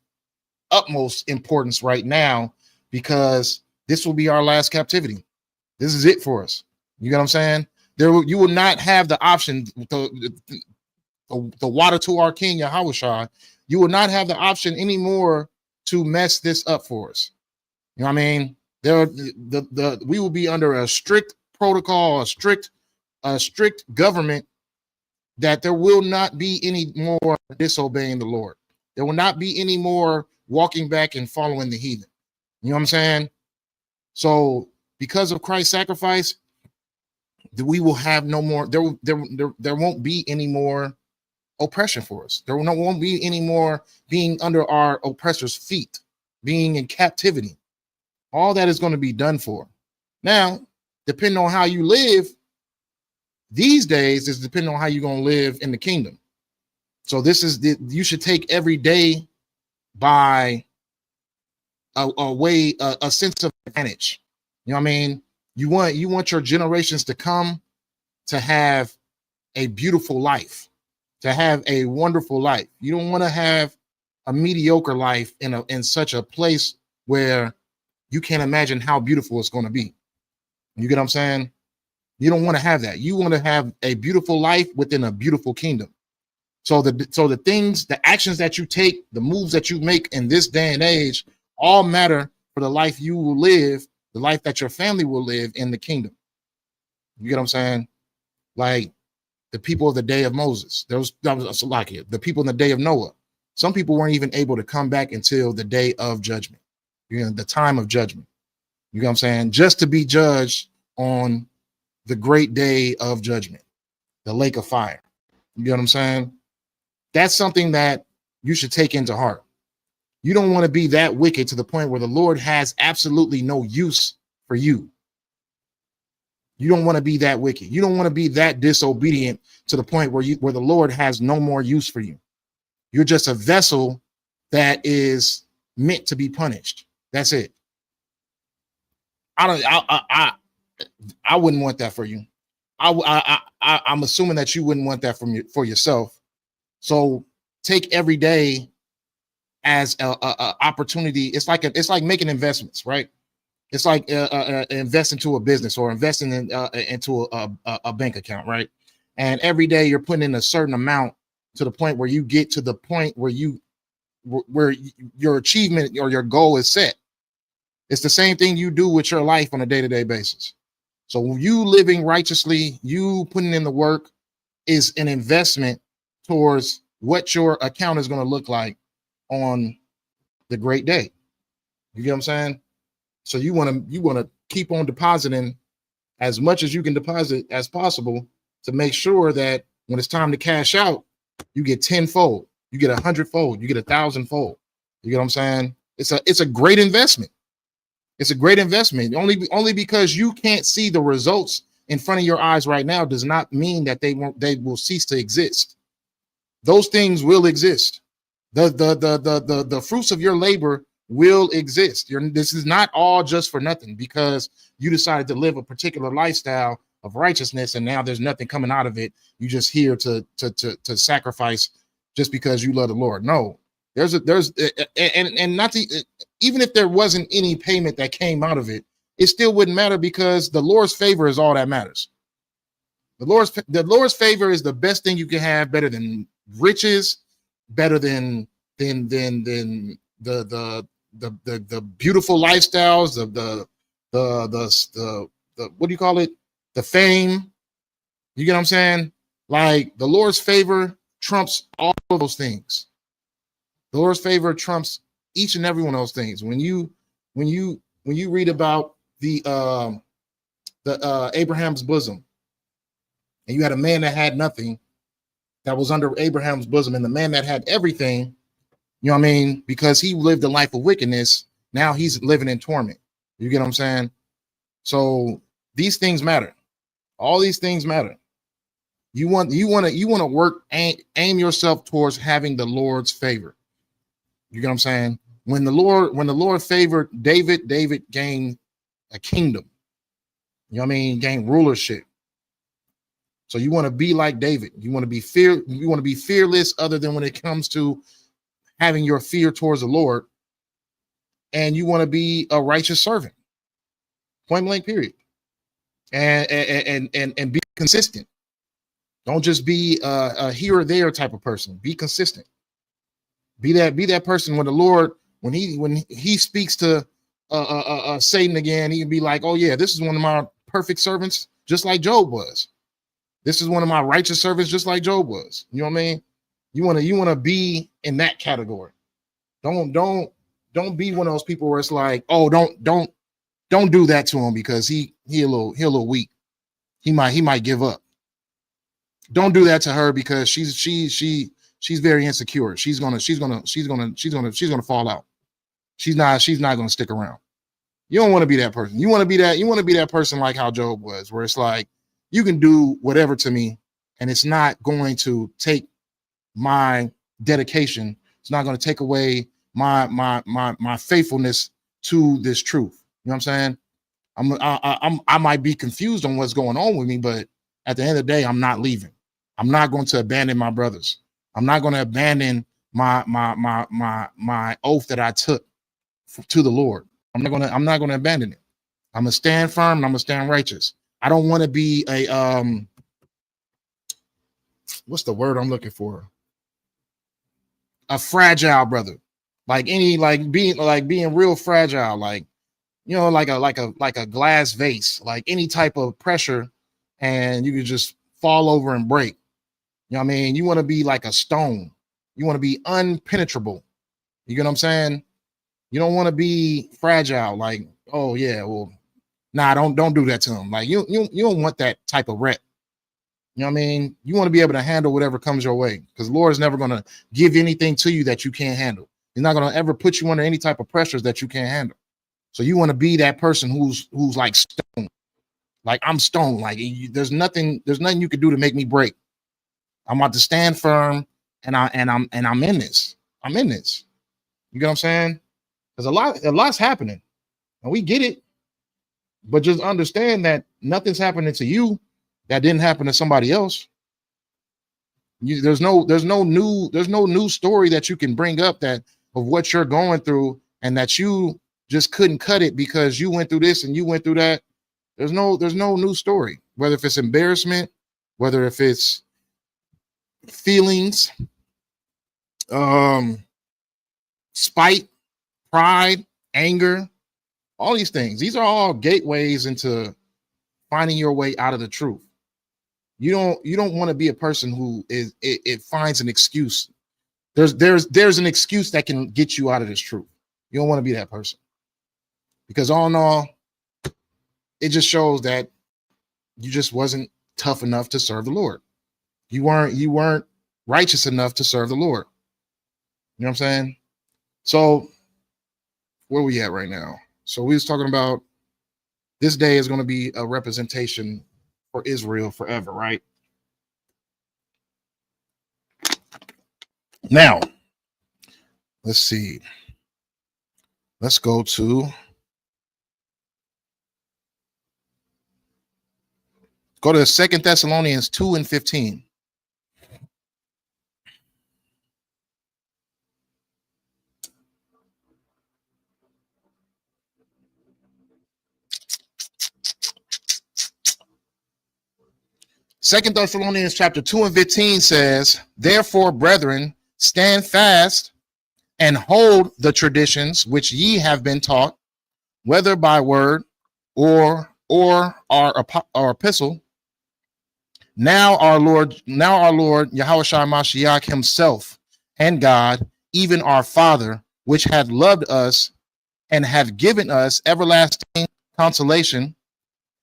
utmost importance right now, because this will be our last captivity. This is it for us. You get what I'm saying? You will not have the option, the water to our King Yahushua. You will not have the option anymore to mess this up for us. You know what I mean? We will be under a strict protocol, a strict government, that there will not be any more disobeying the Lord. There will not be any more walking back and following the heathen. You know what I'm saying? So because of Christ's sacrifice, we will have no more. There won't be any more oppression for us. There won't be any more being under our oppressor's feet, being in captivity. All that is going to be done for. Now, depending on how you live these days, is depending on how you're going to live in the kingdom. So you should take every day by a sense of advantage. You know what I mean? You want your generations to come to have a beautiful life, to have a wonderful life. You don't want to have a mediocre life in such a place where you can't imagine how beautiful it's going to be. You get what I'm saying? You don't want to have that. You want to have a beautiful life within a beautiful kingdom. So the things, the actions that you take, the moves that you make in this day and age, all matter for the life you will live, the life that your family will live in the kingdom. You get what I'm saying? Like the people of the day of Moses, that was like it. The people in the day of Noah. Some people weren't even able to come back until the day of judgment, the time of judgment. You know what I'm saying? Just to be judged on the great day of judgment, the lake of fire. You know what I'm saying? That's something that you should take into heart. You don't want to be that wicked to the point where the Lord has absolutely no use for you. You don't want to be that wicked. You don't want to be that disobedient to the point where the Lord has no more use for you. You're just a vessel that is meant to be punished. That's it. I wouldn't want that for you. I'm assuming that you wouldn't want that for yourself. So take every day as a opportunity. It's like making investments, right? It's like invest into a business or investing into a bank account, right? And every day you're putting in a certain amount to the point where you get to the point where your achievement or your goal is set. It's the same thing you do with your life on a day-to-day basis. So you living righteously, you putting in the work is an investment towards what your account is going to look like on the great day. You get what I'm saying? So you want to keep on depositing as much as you can deposit as possible to make sure that when it's time to cash out, you get 10-fold, you get 100-fold, you get 1,000-fold. You get what I'm saying? It's a great investment. It's a great investment. Only because you can't see the results in front of your eyes right now does not mean that they will cease to exist. Those things will exist. The fruits of your labor will exist. This is not all just for nothing because you decided to live a particular lifestyle of righteousness and now there's nothing coming out of it. You just here to sacrifice just because you love the Lord. No, and not to, even if there wasn't any payment that came out of it, it still wouldn't matter because the Lord's favor is all that matters. The Lord's favor is the best thing you can have, better than riches, better than the beautiful lifestyles, the what do you call it? The fame. You get what I'm saying? Like the Lord's favor trumps all of those things. The Lord's favor trumps each and every one of those things. When you read about the Abraham's bosom, and you had a man that had nothing that was under Abraham's bosom, and the man that had everything, you know what I mean? Because he lived a life of wickedness, now he's living in torment. You get what I'm saying? So these things matter. All these things matter. You want to work, aim yourself towards having the Lord's favor. You get what I'm saying? When the Lord favored David, David gained a kingdom. You know what I mean? Gained rulership. So you want to be like David. You want to be fearless other than when it comes to having your fear towards the Lord. And you want to be a righteous servant. Point blank, period. And be consistent. Don't just be a here or there type of person. Be consistent. Be that person when the Lord, when he speaks to Satan again, he can be like, oh yeah, this is one of my perfect servants, just like Job was. This is one of my righteous servants, just like Job was. You know what I mean? You want to be in that category. Don't be one of those people where it's like, oh, don't do that to him because he a little weak. He might give up. Don't do that to her because she's very insecure. She's gonna fall out. She's not gonna stick around. You don't want to be that person. You want to be that person like how Job was, where it's like, you can do whatever to me, and it's not going to take my dedication. It's not going to take away my faithfulness to this truth. You know what I'm saying? I might be confused on what's going on with me, but at the end of the day, I'm not leaving. I'm not going to abandon my brothers. I'm not going to abandon my oath that I took to the Lord. I'm not going to abandon it. I'm going to stand firm and I'm going to stand righteous. I don't want to be a what's the word I'm looking for? A fragile brother. Being real fragile, like, you know, like a glass vase, like any type of pressure and you could just fall over and break. You know what I mean? You want to be like a stone. You want to be unpenetrable. You get what I'm saying? You don't want to be fragile. Like Oh yeah, well, nah, don't do that to him. Like you don't want that type of rep. You know what I mean? You want to be able to handle whatever comes your way, because Lord is never going to give anything to you that you can't handle. He's not going to ever put you under any type of pressures that you can't handle. So you want to be that person who's like stone, like I'm stone. Like there's nothing you can do to make me break. I'm about to stand firm, and I'm in this. I'm in this. You get what I'm saying? Because a lot's happening, and we get it. But just understand that nothing's happening to you that didn't happen to somebody else. There's no new story that you can bring up that of what you're going through, and that you just couldn't cut it because you went through this and you went through that. There's no new story, whether if it's embarrassment, whether if it's feelings, spite, pride, anger, all these things. These are all gateways into finding your way out of the truth. You don't want to be a person who it finds an excuse. There's an excuse that can get you out of this truth. You don't want to be that person, because all in all, it just shows that you just wasn't tough enough to serve the Lord. You weren't righteous enough to serve the Lord. You know what I'm saying? So where are we at right now? So we was talking about this day is going to be a representation for Israel forever, right? Now, let's see. Let's go to Second Thessalonians 2:15. Second Thessalonians chapter 2:15 says, "Therefore, brethren, stand fast and hold the traditions which ye have been taught, whether by word or our epistle. Now our Lord Yahushua Mashiach himself and God, even our Father, which hath loved us and hath given us everlasting consolation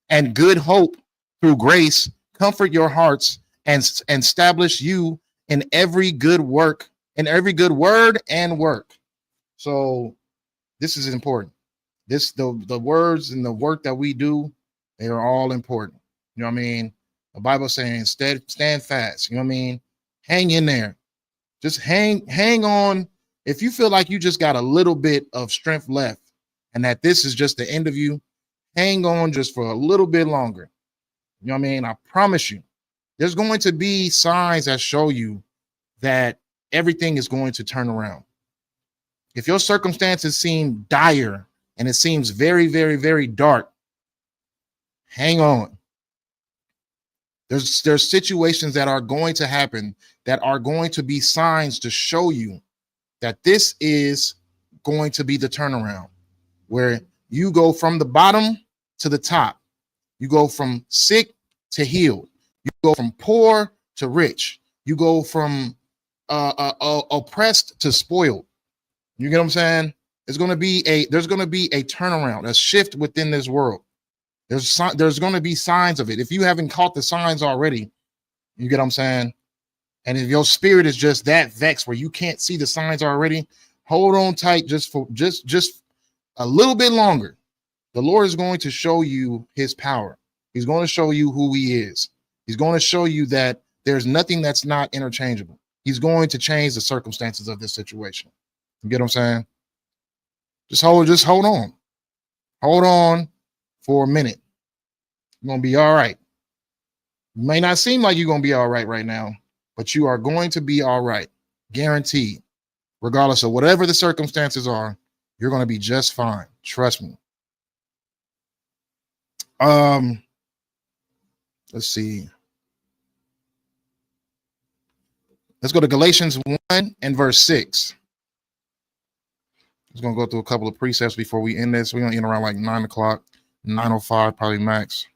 and good hope through grace, comfort your hearts and establish you in every good work, in every good word and work." So this is important. The words and the work that we do, they are all important. You know what I mean? The Bible saying stand fast. You know what I mean? Hang in there. Just hang on. If you feel like you just got a little bit of strength left and that this is just the end of you, hang on just for a little bit longer. You know what I mean? I promise you, there's going to be signs that show you that everything is going to turn around. If your circumstances seem dire and it seems very, very, very dark, hang on. There's situations that are going to happen that are going to be signs to show you that this is going to be the turnaround, where you go from the bottom to the top. You go from sick to healed. You go from poor to rich. You go from oppressed to spoiled. You get what I'm saying? There's going to be a turnaround, a shift within this world. There's going to be signs of it. If you haven't caught the signs already, you get what I'm saying? And if your spirit is just that vexed where you can't see the signs already, hold on tight just a little bit longer. The Lord is going to show you his power. He's going to show you who he is. He's going to show you that there's nothing that's not interchangeable. He's going to change the circumstances of this situation. You get what I'm saying? Just hold on. Hold on for a minute. You're going to be all right. It may not seem like you're going to be all right now, but you are going to be all right. Guaranteed. Regardless of whatever the circumstances are, you're going to be just fine. Trust me. Let's see. Let's go to Galatians 1 and verse 6. I'm just going to go through a couple of precepts before we end this. We're going to end around like 9 o'clock, 9:05 probably max.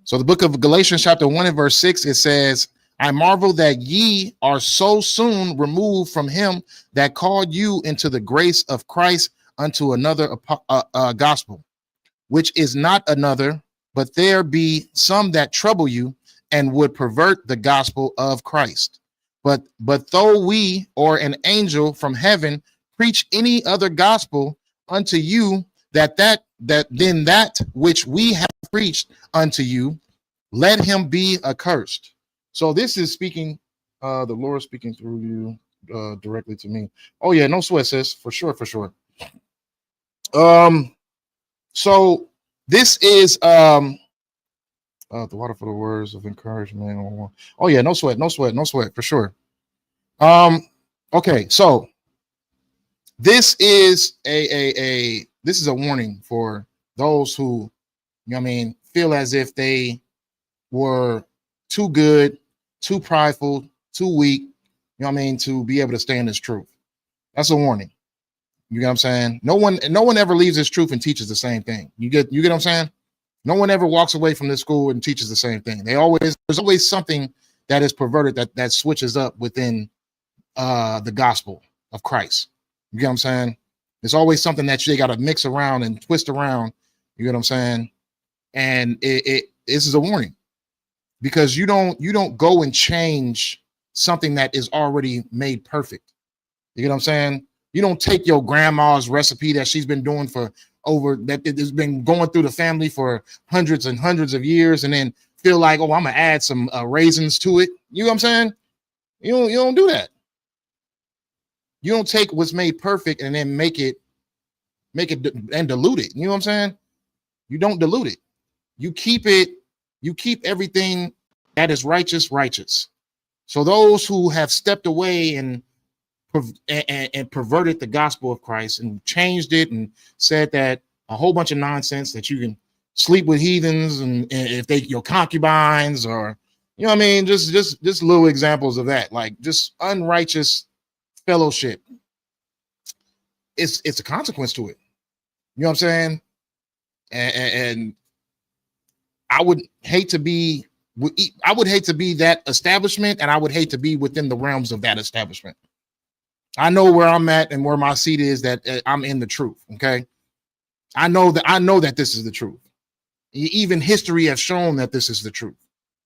So the book of Galatians chapter 1 and verse 6, it says, I marvel that ye are so soon removed from him that called you into the grace of Christ unto another gospel, which is not another, but there be some that trouble you and would pervert the gospel of Christ. But though we or an angel from heaven preach any other gospel unto you, that which we have preached unto you, let him be accursed. So this is speaking, the Lord speaking through you directly to me. Oh yeah, no sweat, sis, for sure, for sure. So this is the water for the words of encouragement. Oh yeah, no sweat, no sweat, no sweat, for sure. Okay, so this is this is a warning for those who, you know what I mean, feel as if they were too good, too prideful, too weak, you know what I mean, to be able to stand this truth. That's a warning. You get what I'm saying? No one ever leaves this truth and teaches the same thing. You get what I'm saying? No one ever walks away from this school and teaches the same thing. There's always something that is perverted that switches up within the gospel of Christ. You get what I'm saying? There's always something that they got to mix around and twist around. You get what I'm saying? And this is a warning, because you don't go and change something that is already made perfect. You get what I'm saying? You don't take your grandma's recipe that she's been doing that it has been going through the family for hundreds and hundreds of years, and then feel like, oh, I'm gonna add some raisins to it. You know what I'm saying? You don't do that. You don't take what's made perfect and then make it and dilute it. You know what I'm saying? You don't dilute it. You keep everything that is righteous. So those who have stepped away and perverted the gospel of Christ and changed it and said that a whole bunch of nonsense, that you can sleep with heathens and if they your concubines, or, you know what I mean, just little examples of that, like just unrighteous fellowship. It's a consequence to it. You know what I'm saying? And I would hate to be that establishment, and I would hate to be within the realms of that establishment. I know where I'm at and where my seat is, that I'm in the truth. Okay. I know that this is the truth. Even history has shown that this is the truth.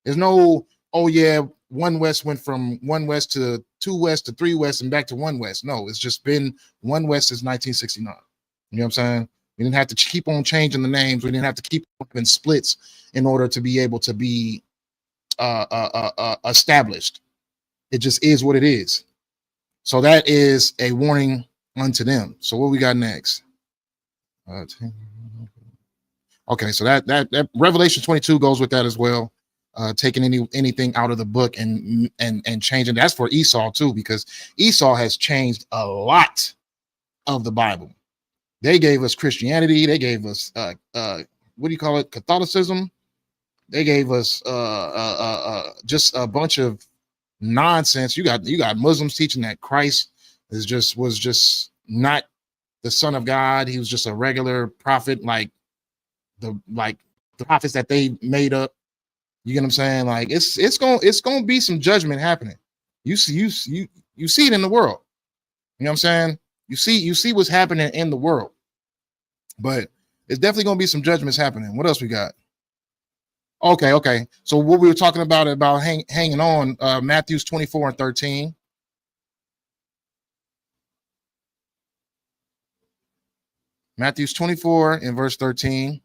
There's no, oh yeah, one West went from one West to two West to three West and back to one West. No, it's just been one West since 1969. You know what I'm saying? We didn't have to keep on changing the names. We didn't have to keep up in splits in order to be able to be established. It just is what it is. So that is a warning unto them. So what we got next? Okay, so that Revelation 22 goes with that as well. Taking anything out of the book and changing. That's for Esau too, because Esau has changed a lot of the Bible. They gave us Christianity. They gave us what do you call it? Catholicism. They gave us just a bunch of nonsense. You got Muslims teaching that Christ was just not the Son of God. He was just a regular prophet, like the prophets that they made up. You get what I'm saying? Like it's gonna be some judgment happening. You see it in the world. You know what I'm saying? You see what's happening in the world, but it's definitely gonna be some judgments happening. What else we got? Okay. So what we were talking about hanging on, Matthews 24 and 13. Matthews 24 and verse 13.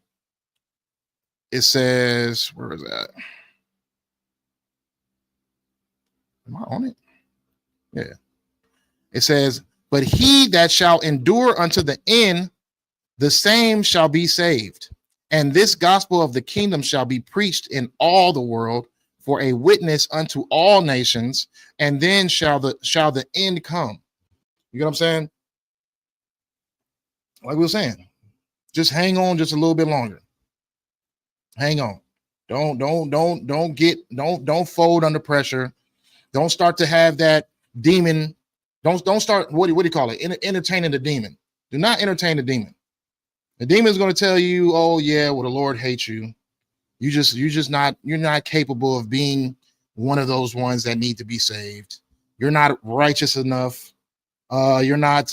It says, where is that? Am I on it? Yeah. It says, but he that shall endure unto the end, the same shall be saved. And this gospel of the kingdom shall be preached in all the world for a witness unto all nations, and then shall the end come. You know what I'm saying? Like we were saying, just hang on just a little bit longer. Hang on. Don't fold under pressure. Don't start to have that demon. Don't start, what do you call it? Entertaining the demon. Do not entertain the demon. The demon is going to tell you, oh yeah, well, the Lord hates you. You're not capable of being one of those ones that need to be saved. You're not righteous enough. You're not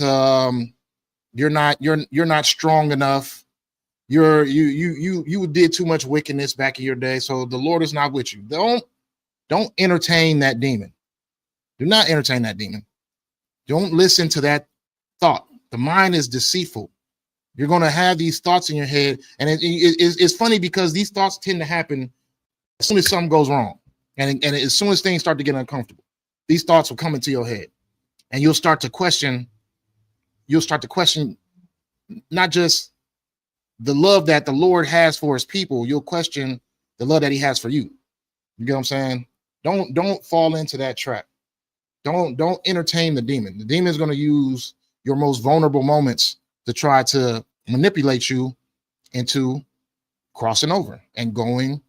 strong enough. You did too much wickedness back in your day, so the Lord is not with you. Don't entertain that demon. Do not entertain that demon. Don't listen to that thought. The mind is deceitful. You're going to have these thoughts in your head, and it's funny because these thoughts tend to happen as soon as something goes wrong, and as soon as things start to get uncomfortable, these thoughts will come into your head, and you'll start to question not just the love that the Lord has for his people, you'll question the love that he has for you. You get what I'm saying? Don't fall into that trap. Don't entertain the demon. The demon is going to use your most vulnerable moments to try to manipulate you into crossing over and going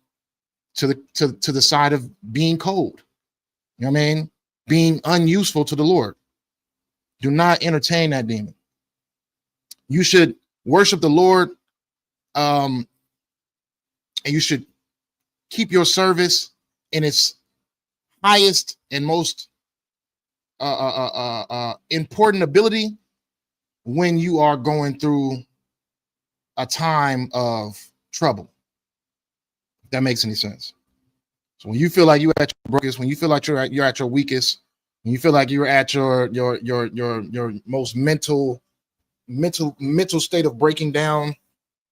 to the side of being cold. You know what I mean? Being unuseful to the Lord. Do not entertain that demon. You should worship the Lord, and you should keep your service in its highest and most important ability when you are going through a time of trouble. If that makes any sense. So when you feel like you're at your brokest, when you feel like you're at your weakest, when you feel like you're at your most mental state of breaking down,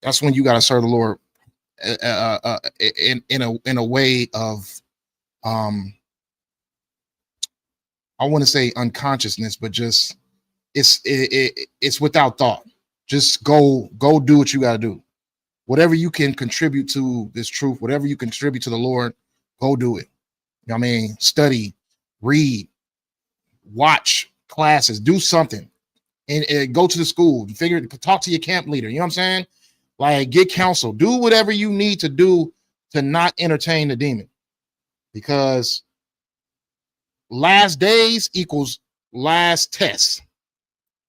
that's when you got to serve the Lord in a way of I want to say unconsciousness, but just it's without thought. Just go do what you got to do. Whatever you can contribute to this truth, whatever you contribute to the Lord, go do it. You know what I mean? Study, read, watch classes, do something, and go to the school. Talk to your camp leader. You know what I'm saying? Like, get counsel. Do whatever you need to do to not entertain the demon, because last days equals last test.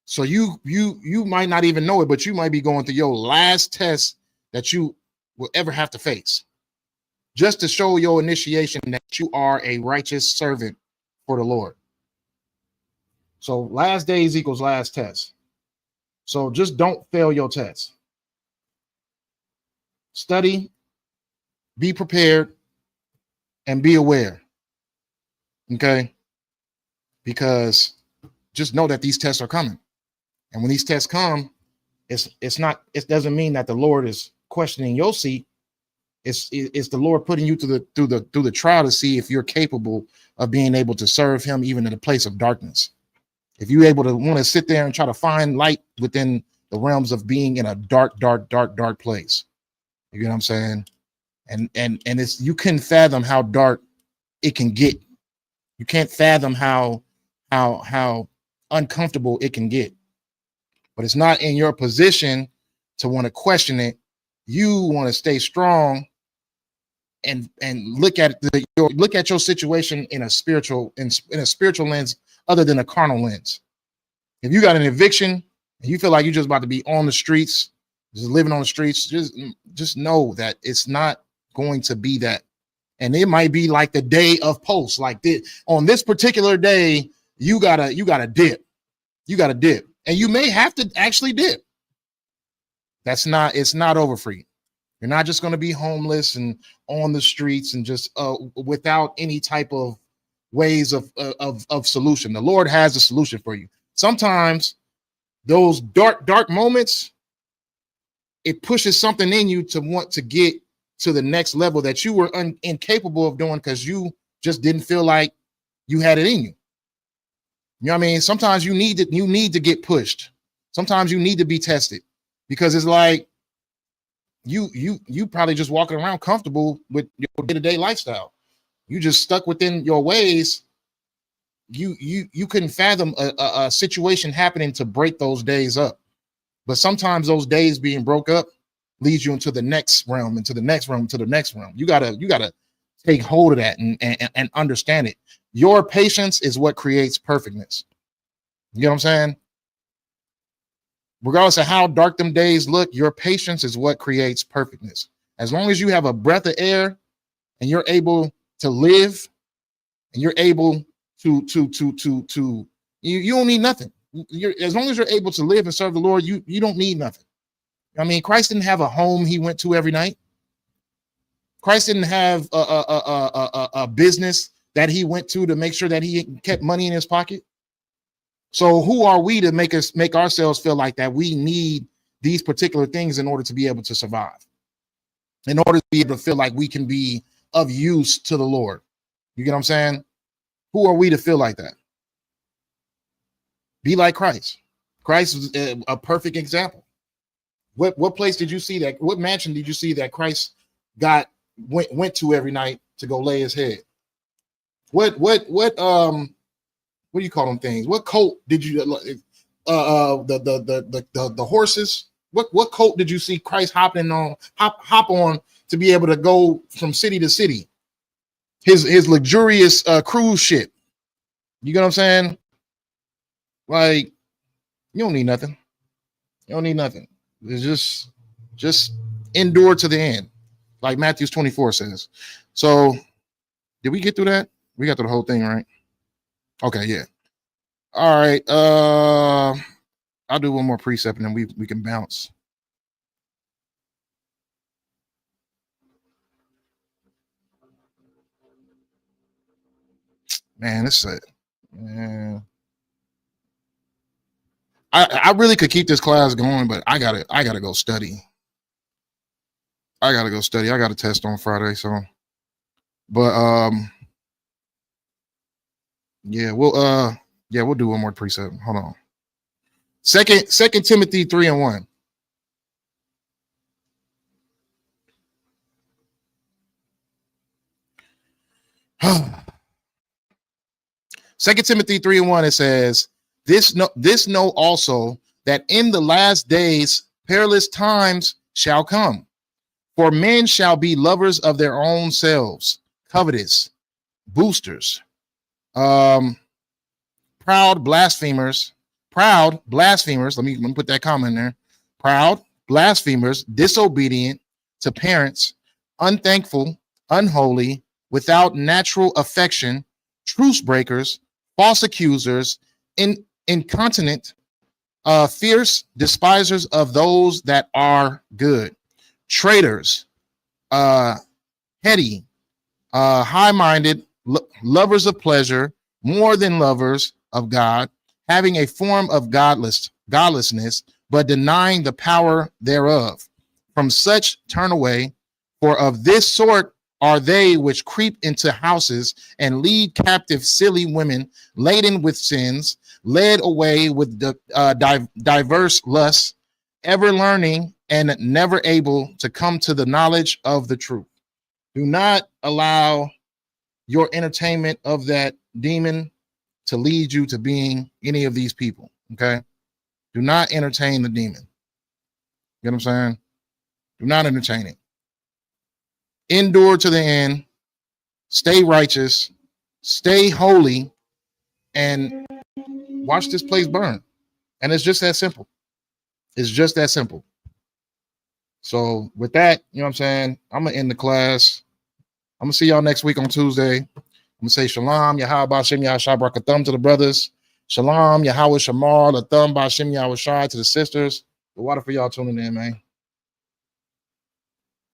So you might not even know it, but you might be going through your last test that you will ever have to face, just to show your initiation that you are a righteous servant for the Lord. So last days equals last test. So just don't fail your test. Study, be prepared, and be aware. Okay? Because just know that these tests are coming. And when these tests come, it doesn't mean that the Lord is questioning your seat. It's the Lord putting you through the trial to see if you're capable of being able to serve him even in a place of darkness. If you're able to want to sit there and try to find light within the realms of being in a dark place. You get what I'm saying? And it's, you can't fathom how dark it can get. You can't fathom how uncomfortable it can get. But it's not in your position to want to question it. You want to stay strong and look at your situation in a spiritual lens other than a carnal lens. If you got an eviction and you feel like you're just about to be on the streets, just living on the streets, just know that it's not going to be that. And it might be like the day of post, like this. On this particular day, you gotta dip. You gotta dip. And you may have to actually dip. It's not over for you. You're not just going to be homeless and on the streets and just without any type of ways of solution. The Lord has a solution for you. Sometimes those dark moments, it pushes something in you to want to get to the next level that you were incapable of doing because you just didn't feel like you had it in you. You know what I mean? Sometimes you need to get pushed. Sometimes you need to be tested, because it's like you probably just walking around comfortable with your day-to-day lifestyle. You just stuck within your ways. You couldn't fathom a situation happening to break those days up. But sometimes those days being broke up leads you into the next realm, into the next realm, to the next realm. You gotta take hold of that and understand it. Your patience is what creates perfectness. You know what I'm saying? Regardless of how dark them days look, your patience is what creates perfectness. As long as you have a breath of air and you're able to live and you're able to you don't need nothing. As long as you're able to live and serve the Lord, you don't need nothing. I mean, Christ didn't have a home he went to every night. Christ didn't have a business that he went to make sure that he kept money in his pocket. So who are we to make ourselves feel like that we need these particular things in order to be able to survive, in order to be able to feel like we can be of use to the Lord? You get what I'm saying? Who are we to feel like that? Be like Christ. Christ is a perfect example. What place did you see that? What mansion did you see that Christ went to every night to go lay his head? What do you call them things? What coat did you the horses? What coat did you see Christ hop on to be able to go from city to city? His luxurious cruise ship. You get what I'm saying? Like, you don't need nothing. You don't need nothing. It's just endure to the end, like Matthew 24 says. So, did we get through that? We got through the whole thing, right? Okay, yeah. All right. I'll do one more precept and then we can bounce. Man, this is it. Man. I really could keep this class going, but I gotta go study. I gotta go study. I got a test on Friday, so but we'll do one more precept. Hold on. Second Timothy 3:1. Second Timothy 3:1, it says, This know also, that in the last days perilous times shall come. For men shall be lovers of their own selves, covetous, boosters, proud blasphemers. Let me put that comma in there. Proud, blasphemers, disobedient to parents, unthankful, unholy, without natural affection, truce breakers, false accusers, incontinent, fierce, despisers of those that are good, traitors, heady, high-minded, lovers of pleasure more than lovers of God, having a form of godlessness, but denying the power thereof. From such turn away, for of this sort are they which creep into houses and lead captive silly women laden with sins, led away with the diverse lusts, ever learning and never able to come to the knowledge of the truth. Do not allow your entertainment of that demon to lead you to being any of these people, okay? Do not entertain the demon. You know what I'm saying? Do not entertain it. Endure to the end. Stay righteous. Stay holy. And watch this place burn. And it's just that simple. It's just that simple. So with that, you know what I'm saying? I'm going to end the class. I'm going to see y'all next week on Tuesday. I'm going to say shalom, Yahweh Ba'Shem Yahshua Barakathum to the brothers. Shalom, Yahweh Shamar, the thumb Ba'Shem Yahweh Shai to the sisters. The water for y'all tuning in, man.